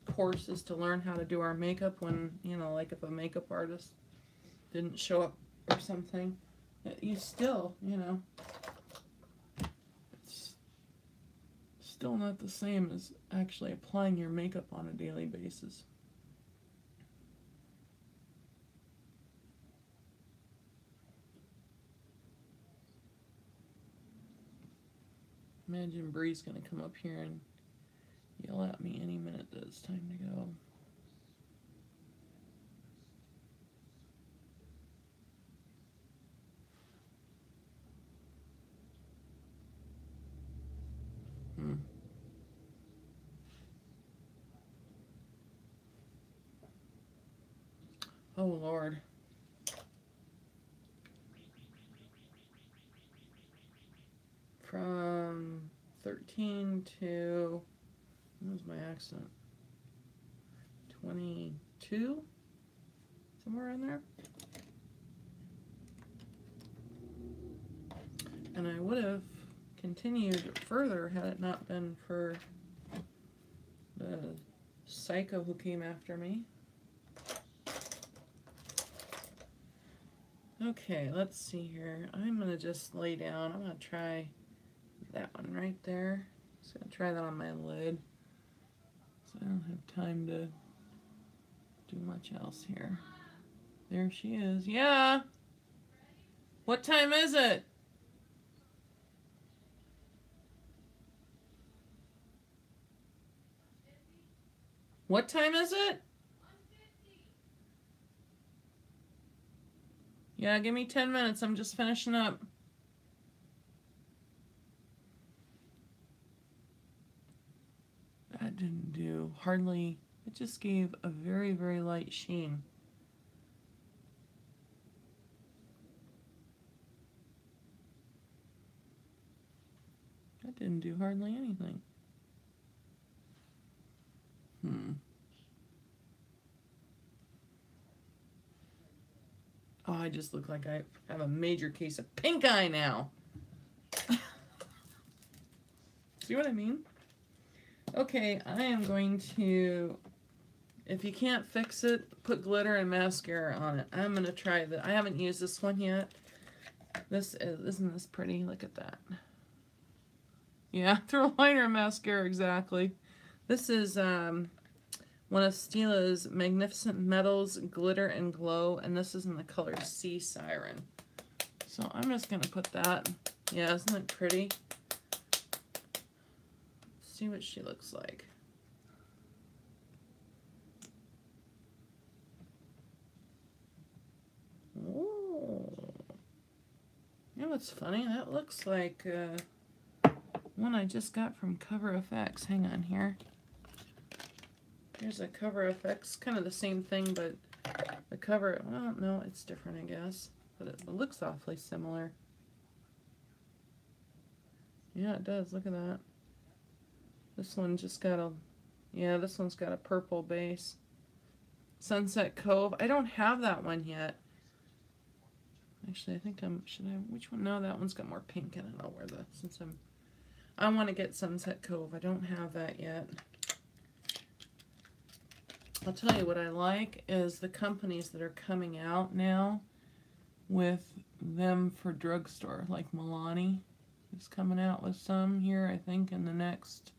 courses to learn how to do our makeup when, like if a makeup artist didn't show up or something, you still, it's still not the same as actually applying your makeup on a daily basis. Imagine Brie's gonna come up here and yell at me any minute that it's time to go. Oh, Lord. From 13 to, what was my accent? 22? Somewhere in there. And I would have continued further had it not been for the psycho who came after me. Okay, let's see here. I'm going to just lay down. I'm going to try that one right there. Just going to try that on my lid. So I don't have time to do much else here. There she is. Yeah! What time is it? What time is it? Yeah, give me 10 minutes. I'm just finishing up. That didn't do hardly. It just gave a very, very light sheen. That didn't do hardly anything. Oh, I just look like I have a major case of pink eye now. See what I mean? Okay, I am going to, if you can't fix it, put glitter and mascara on it. I'm going to try that. I haven't used this one yet. Isn't this pretty? Look at that. Yeah, throw liner and mascara, exactly. This is one of Stila's Magnificent Metals Glitter and Glow, and this is in the color Sea Siren. So I'm just going to put that. Yeah, isn't it pretty? Let's see what she looks like. Oh. You know what's funny? That looks like one I just got from Cover FX. Hang on here. Here's a Cover FX, kind of the same thing, but the cover, well, no, it's different, I guess. But it looks awfully similar. Yeah, it does. Look at that. This one just got a, yeah, this one's got a purple base. Sunset Cove. I don't have that one yet. Actually, I think which one? No, that one's got more pink in it. I'll wear the, I want to get Sunset Cove. I don't have that yet. I'll tell you what I like is the companies that are coming out now with them for drugstore, like Milani is coming out with some here, I think, in the next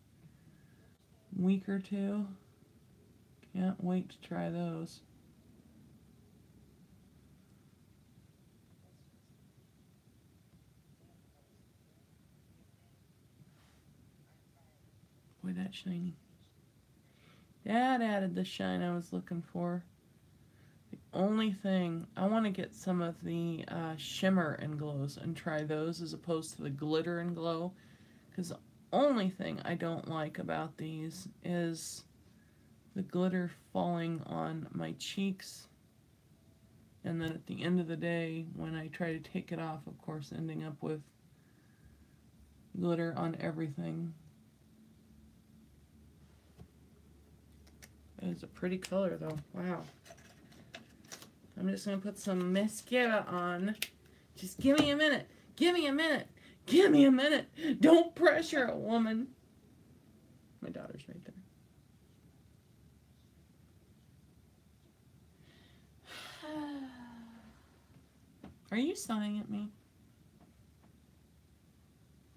week or two. Can't wait to try those. Boy, that's shiny. That added the shine I was looking for. The only thing, I want to get some of the shimmer and glows and try those as opposed to the glitter and glow. Because the only thing I don't like about these is the glitter falling on my cheeks. And then at the end of the day, when I try to take it off, of course, ending up with glitter on everything. It's a pretty color, though. Wow. I'm just going to put some mascara on. Just give me a minute. Give me a minute. Give me a minute. Don't pressure a woman. My daughter's right there. Are you sighing at me?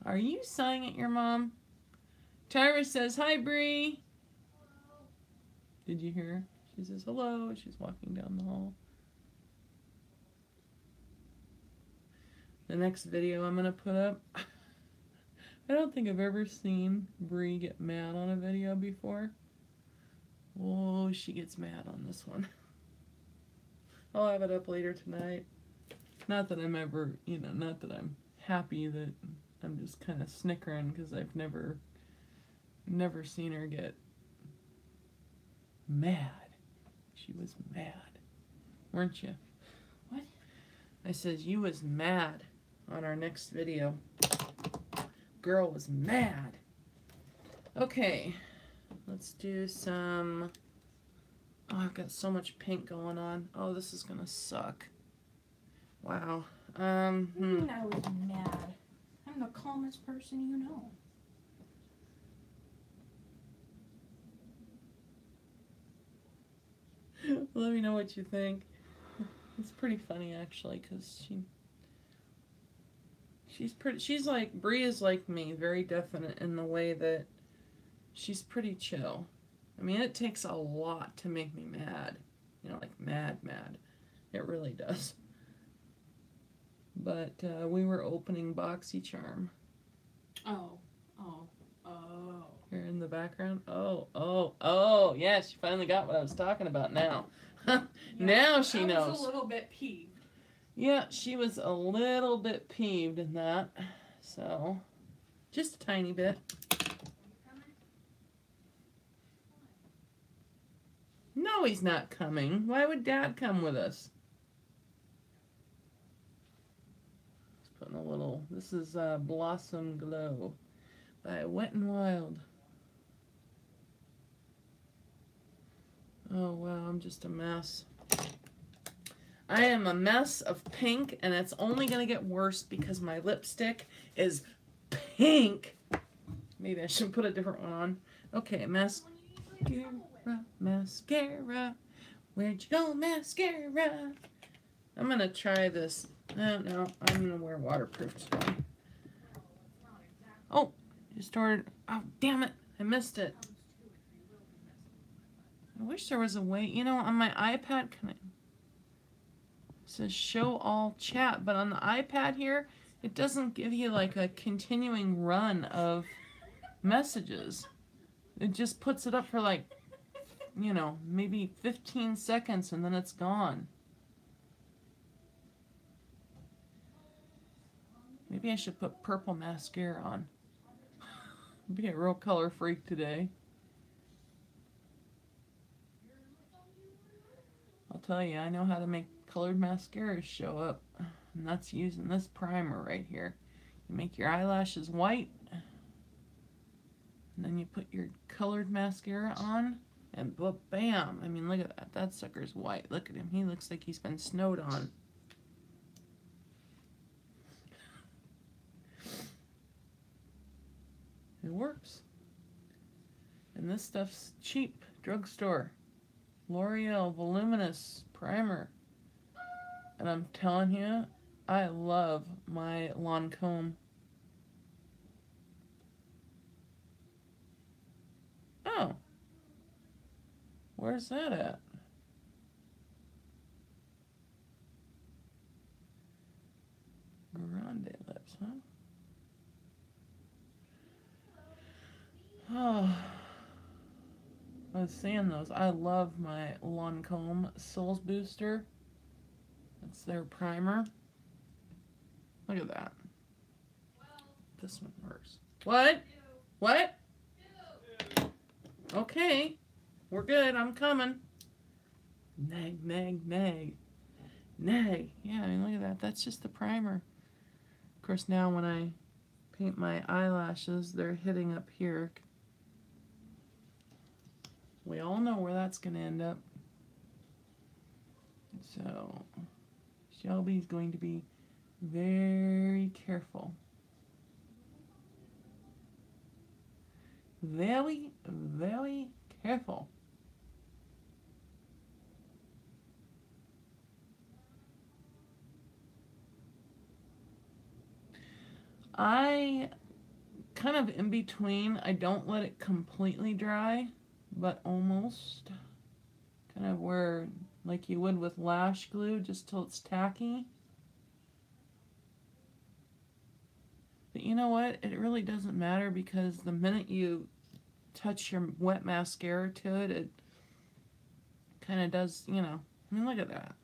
Are you sighing at your mom? Tyra says, hi, Brie. Did you hear her? She says hello. She's walking down the hall. The next video I'm going to put up, I don't think I've ever seen Brie get mad on a video before. Oh, she gets mad on this one. I'll have it up later tonight. Not that I'm ever, not that I'm happy, that I'm just kind of snickering because I've never seen her get mad. She was mad, weren't you? What? I says you was mad on our next video. Girl was mad. Okay, let's do some. Oh, I've got so much pink going on. Oh, this is gonna suck. Wow. I was mad. I'm the calmest person you know. Let me know what you think. It's pretty funny actually, because she's like, Brie is like me, very definite in the way that she's pretty chill. I mean, it takes a lot to make me mad. Like mad. It really does. But we were opening BoxyCharm. Oh. Here in the background. Oh. Yes, she finally got what I was talking about now. Yeah, now she knows. I was a little bit peeved. Yeah, she was a little bit peeved in that. So, just a tiny bit. No, he's not coming. Why would Dad come with us? Just putting a little. This is Blossom Glow by Wet n Wild. Oh wow, I'm just a mess. I am a mess of pink, and it's only going to get worse because my lipstick is pink. Maybe I should put a different one on. Okay, mascara. Where'd you go, mascara? I'm going to try this. No, I'm going to wear waterproof today. Oh, you started. Oh, damn it. I missed it. I wish there was a way. On my iPad, it says show all chat, but on the iPad here, it doesn't give you like a continuing run of messages. It just puts it up for like, maybe 15 seconds and then it's gone. Maybe I should put purple mascara on. Be a real color freak today. I'll tell you, I know how to make colored mascaras show up. And that's using this primer right here. You make your eyelashes white. And then you put your colored mascara on. And bam! I mean, look at that. That sucker's white. Look at him. He looks like he's been snowed on. It works. And this stuff's cheap. Drugstore. L'Oreal Voluminous Primer. And I'm telling you, I love my lawn comb. Oh. Where's that at? Grande lips, huh? Oh. I was saying those. I love my Lancome Souls Booster. That's their primer. Look at that. This one works. What? What? Okay. We're good. I'm coming. Nag, nag, nag. Nag. Yeah, I mean, look at that. That's just the primer. Of course, now when I paint my eyelashes, they're hitting up here. We all know where that's going to end up. So, Shelby's going to be very careful. Very, very careful. I kind of in between. I don't let it completely dry, but almost. Kind of where, like you would with lash glue, just till it's tacky. But you know what? It really doesn't matter because the minute you touch your wet mascara to it, it kind of does, you know. I mean, look at that.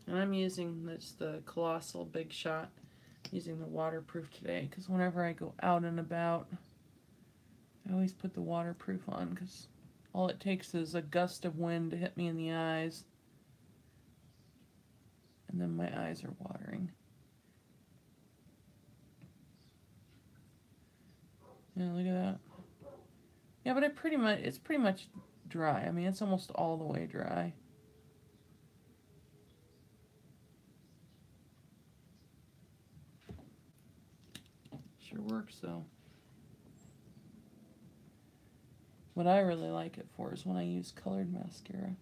And I'm using this, the Colossal Big Shot, using the waterproof today because whenever I go out and about, I always put the waterproof on because all it takes is a gust of wind to hit me in the eyes. And then my eyes are watering. Yeah, look at that. Yeah, but it's pretty much dry. I mean, it's almost all the way dry. Sure works though. What I really like it for is when I use colored mascara.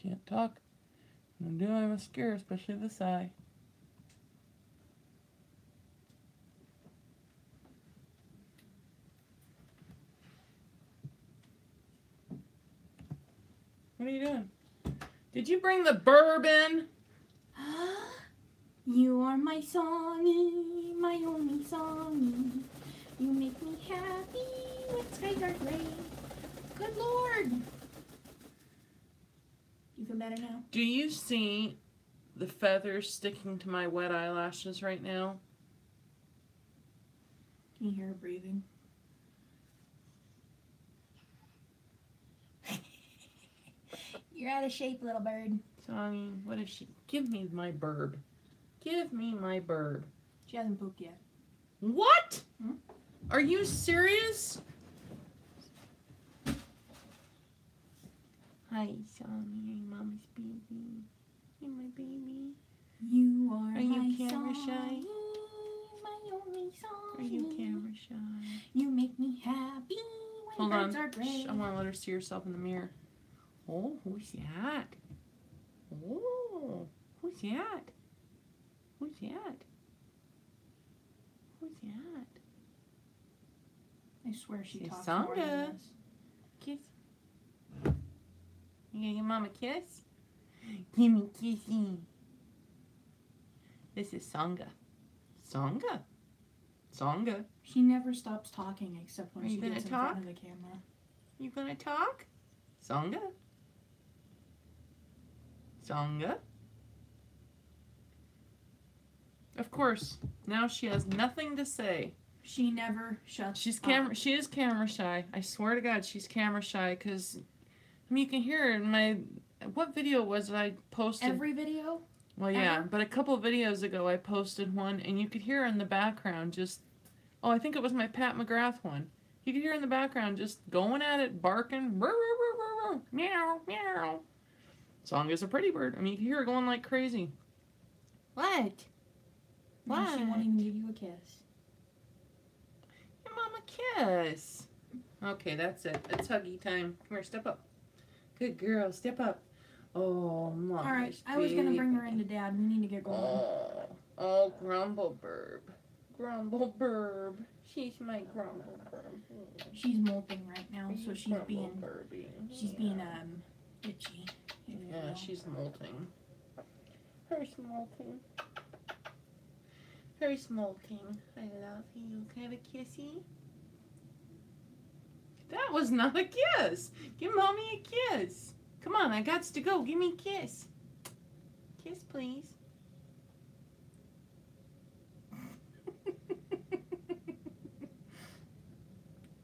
Can't talk. I'm doing my mascara, especially this eye. What are you doing? Did you bring the bourbon? You are my songy, my only songy. You make me happy when skies are gray. Good Lord. You feel better now? Do you see the feathers sticking to my wet eyelashes right now? Can you hear her breathing? You're out of shape, little bird. Songy, what is she? Give me my bird. Give me my bird. She hasn't pooped yet. What? Hmm? Are you serious? Hi, Songy. Mama's baby. You're my baby. You are you my camera songy, shy? my only songy. Are you camera shy? You make me happy when Hold birds on. are gray. Shh, I want to let her see herself in the mirror. Oh, who's that? Oh, who's that? Who's that? Who's that? I swear she Say talks more than Songa. this. Kiss. You gonna give Mama a kiss? Give me kissy. This is Songa. Songa. Songa. She never stops talking except when Are she you gonna gets in talk? front of the camera. You gonna talk? Songa. Songa. Of course. Now she has nothing to say. She never shuts She's up. She is camera shy. I swear to God, she's camera shy because I mean you can hear her in my what video was it I posted? Every video? Well, yeah, ever? but a couple of videos ago I posted one and you could hear her in the background just oh, I think it was my Pat McGrath one. You could hear her in the background just going at it, barking, meow, meow. Song is a pretty bird. I mean, you can hear her going like crazy. What? Why? She won't even give you a kiss. Give Mom a kiss. Okay, that's it. It's huggy time. Come here, step up. Good girl, step up. Oh, Mom. All right, I was gonna bring her into Dad. We need to get going. Oh, Grumble Burb. Grumble Burb. She's my Grumble Burb. She's molting right now, so she's being itchy. Yeah, she's molting. Her molting. Her molting. I love you. Can I have a kissy? That was not a kiss. Give Mommy a kiss. Come on, I got to go. Give me a kiss. Kiss, please.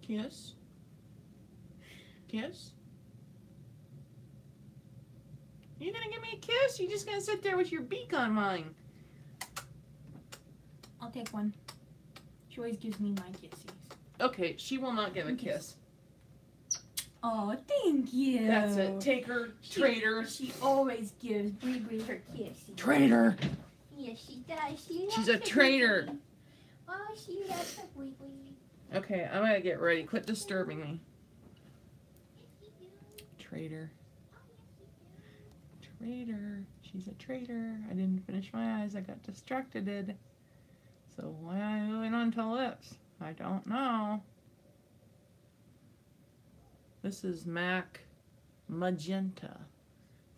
Kiss. Kiss. You gonna give me a kiss? You just gonna sit there with your beak on mine? I'll take one. She always gives me my kissies. Okay, she will not give a kiss. Oh, thank you. That's it. Take her, traitor. She always gives Brie her kisses. Traitor. Yes, she does. She's a traitor. Oh, she loves her Brie. Okay, I'm gonna get ready. Quit disturbing me. Traitor. Traitor. She's a traitor. I didn't finish my eyes. I got distracted. So why am I moving on to lips? I don't know. This is MAC Magenta.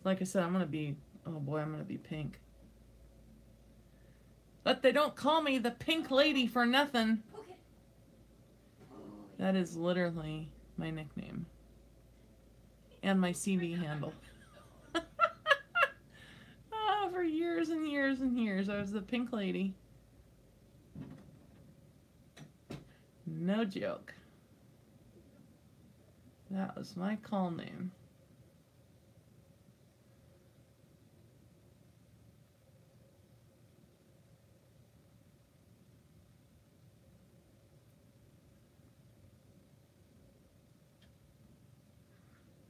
Like I said, I'm gonna be pink. But they don't call me the pink lady for nothing. Okay. That is literally my nickname. And my CV handle. For years and years and years, I was the pink lady. No joke. That was my call name.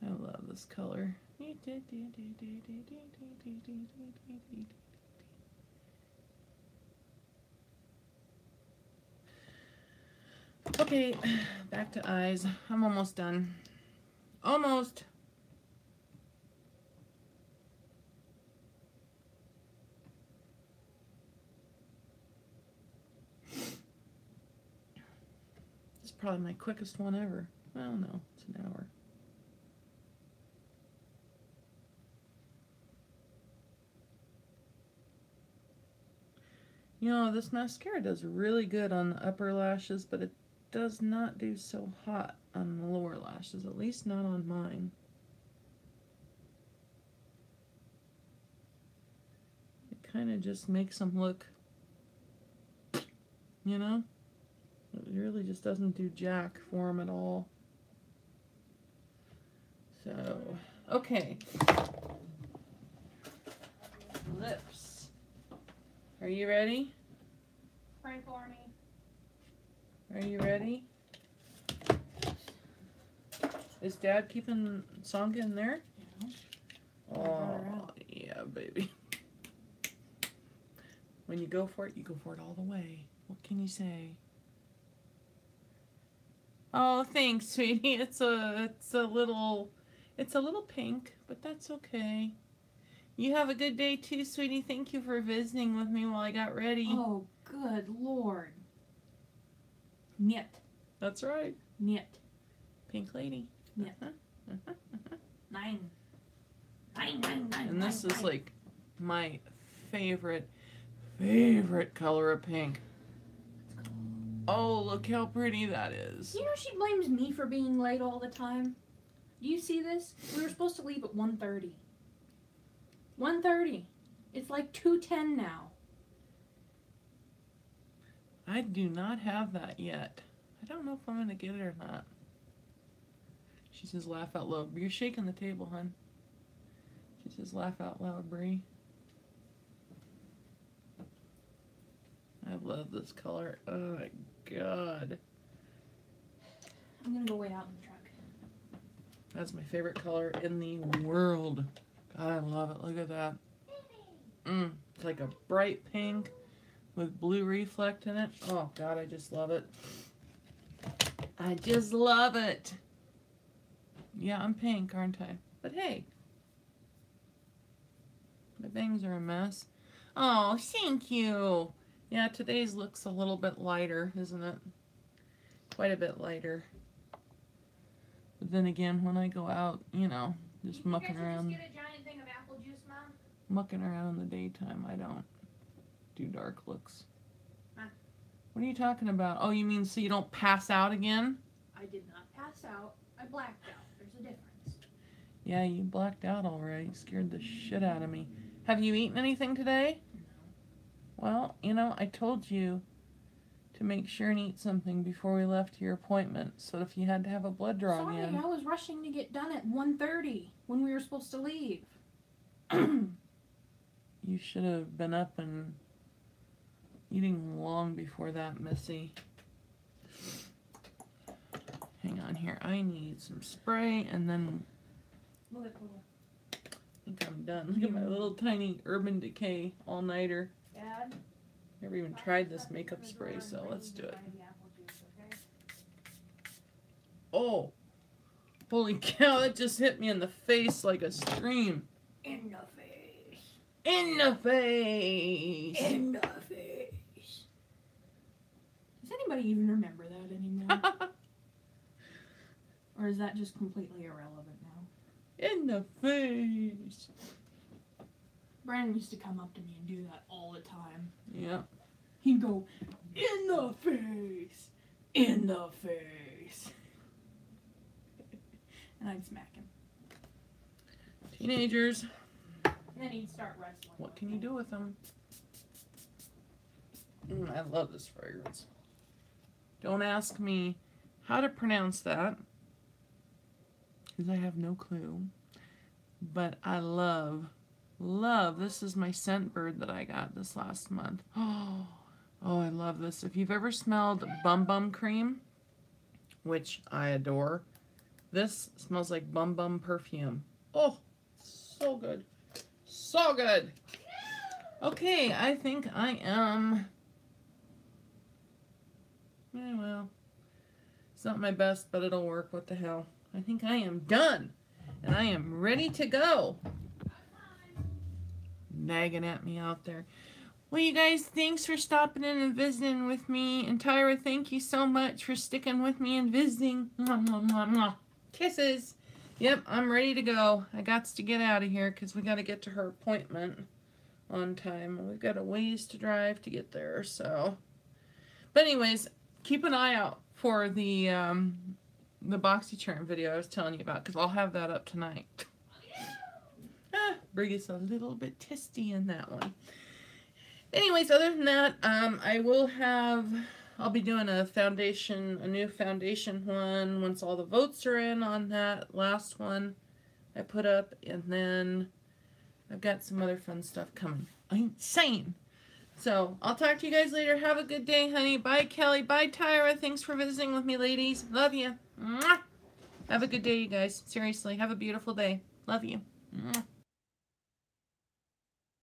I love this color. Okay, back to eyes. I'm almost done. Almost. This is probably my quickest one ever. Well, no, it's an hour. You know, this mascara does really good on the upper lashes, but it does not do so hot on the lower lashes, at least not on mine. It kind of just makes them look, you know? It really just doesn't do jack for them at all. So, okay. Lips. Are you ready? Pray for me. Are you ready? Is Dad keeping Sonka in there? Yeah. Oh, yeah, baby. When you go for it all the way. What can you say? Oh, thanks, sweetie. It's a little pink, but that's okay. You have a good day too, sweetie. Thank you for visiting with me while I got ready. Oh, good Lord. Knit. That's right. Knit. Pink lady. Knit. Nine. And this is like my favorite color of pink. Oh, look how pretty that is. You know she blames me for being late all the time. Do you see this? We were supposed to leave at 1:30. 1:30. It's like 2:10 now. I do not have that yet. I don't know if I'm going to get it or not. She says laugh out loud. You're shaking the table, hon. She says laugh out loud, Brie. I love this color. Oh my God. I'm going to go wait out in the truck. That's my favorite color in the world. God, I love it. Look at that. It's like a bright pink with blue reflect in it. Oh, God, I just love it. I just love it. Yeah, I'm pink, aren't I? But hey, my bangs are a mess. Oh, thank you. Yeah, today's looks a little bit lighter, isn't it? Quite a bit lighter. But then again, when I go out, you know, just mucking around. Just get a giant thing of apple juice, Mom? Mucking around in the daytime, I don't do dark looks. Huh? What are you talking about? Oh, you mean so you don't pass out again? I did not pass out. I blacked out. There's a difference. Yeah, you blacked out all right. Scared the shit out of me. Have you eaten anything today? No. Well, you know, I told you to make sure and eat something before we left your appointment, so if you had to have a blood draw Sorry, again. I was rushing to get done at 1:30 when we were supposed to leave. You should have been up and eating long before that, Missy. Hang on here. I need some spray, and then Move it, move it. I think I'm done. Look at my little tiny Urban Decay all-nighter. Dad? Never even tried this makeup spray, so let's do it. Oh! Holy cow, that just hit me in the face like a stream. In the face. In the face! In the face. Does anybody even remember that anymore? Or is that just completely irrelevant now? In the face! Brandon used to come up to me and do that all the time. Yeah. He'd go, in the face! In the face! And I'd smack him. Teenagers. And then he'd start wrestling. What can you do with them? I love this fragrance. Don't ask me how to pronounce that, because I have no clue. But I love, this is my scent bird that I got this last month. Oh, I love this. If you've ever smelled Bum Bum Cream, which I adore, this smells like Bum Bum perfume. Oh, so good. So good. Okay, I think I am... Yeah, well, it's not my best, but it'll work. What the hell? I think I am done. And I am ready to go. Nagging at me out there. Well, you guys, thanks for stopping in and visiting with me. And Tyra, thank you so much for sticking with me and visiting. Mwah, mwah, mwah, mwah. Kisses. Yep, I'm ready to go. I got to get out of here because we got to get to her appointment on time. We've got a ways to drive to get there, so. But anyways, keep an eye out for the BoxyCharm video I was telling you about, because I'll have that up tonight. Brie is a little bit testy in that one. Anyways, other than that, I'll be doing a new foundation one once all the votes are in on that last one I put up, and then I've got some other fun stuff coming. I'm saying. So, I'll talk to you guys later. Have a good day, honey. Bye, Kelly. Bye, Tyra. Thanks for visiting with me, ladies. Love you. Mwah. Have a good day, you guys. Seriously, have a beautiful day. Love you. Mwah.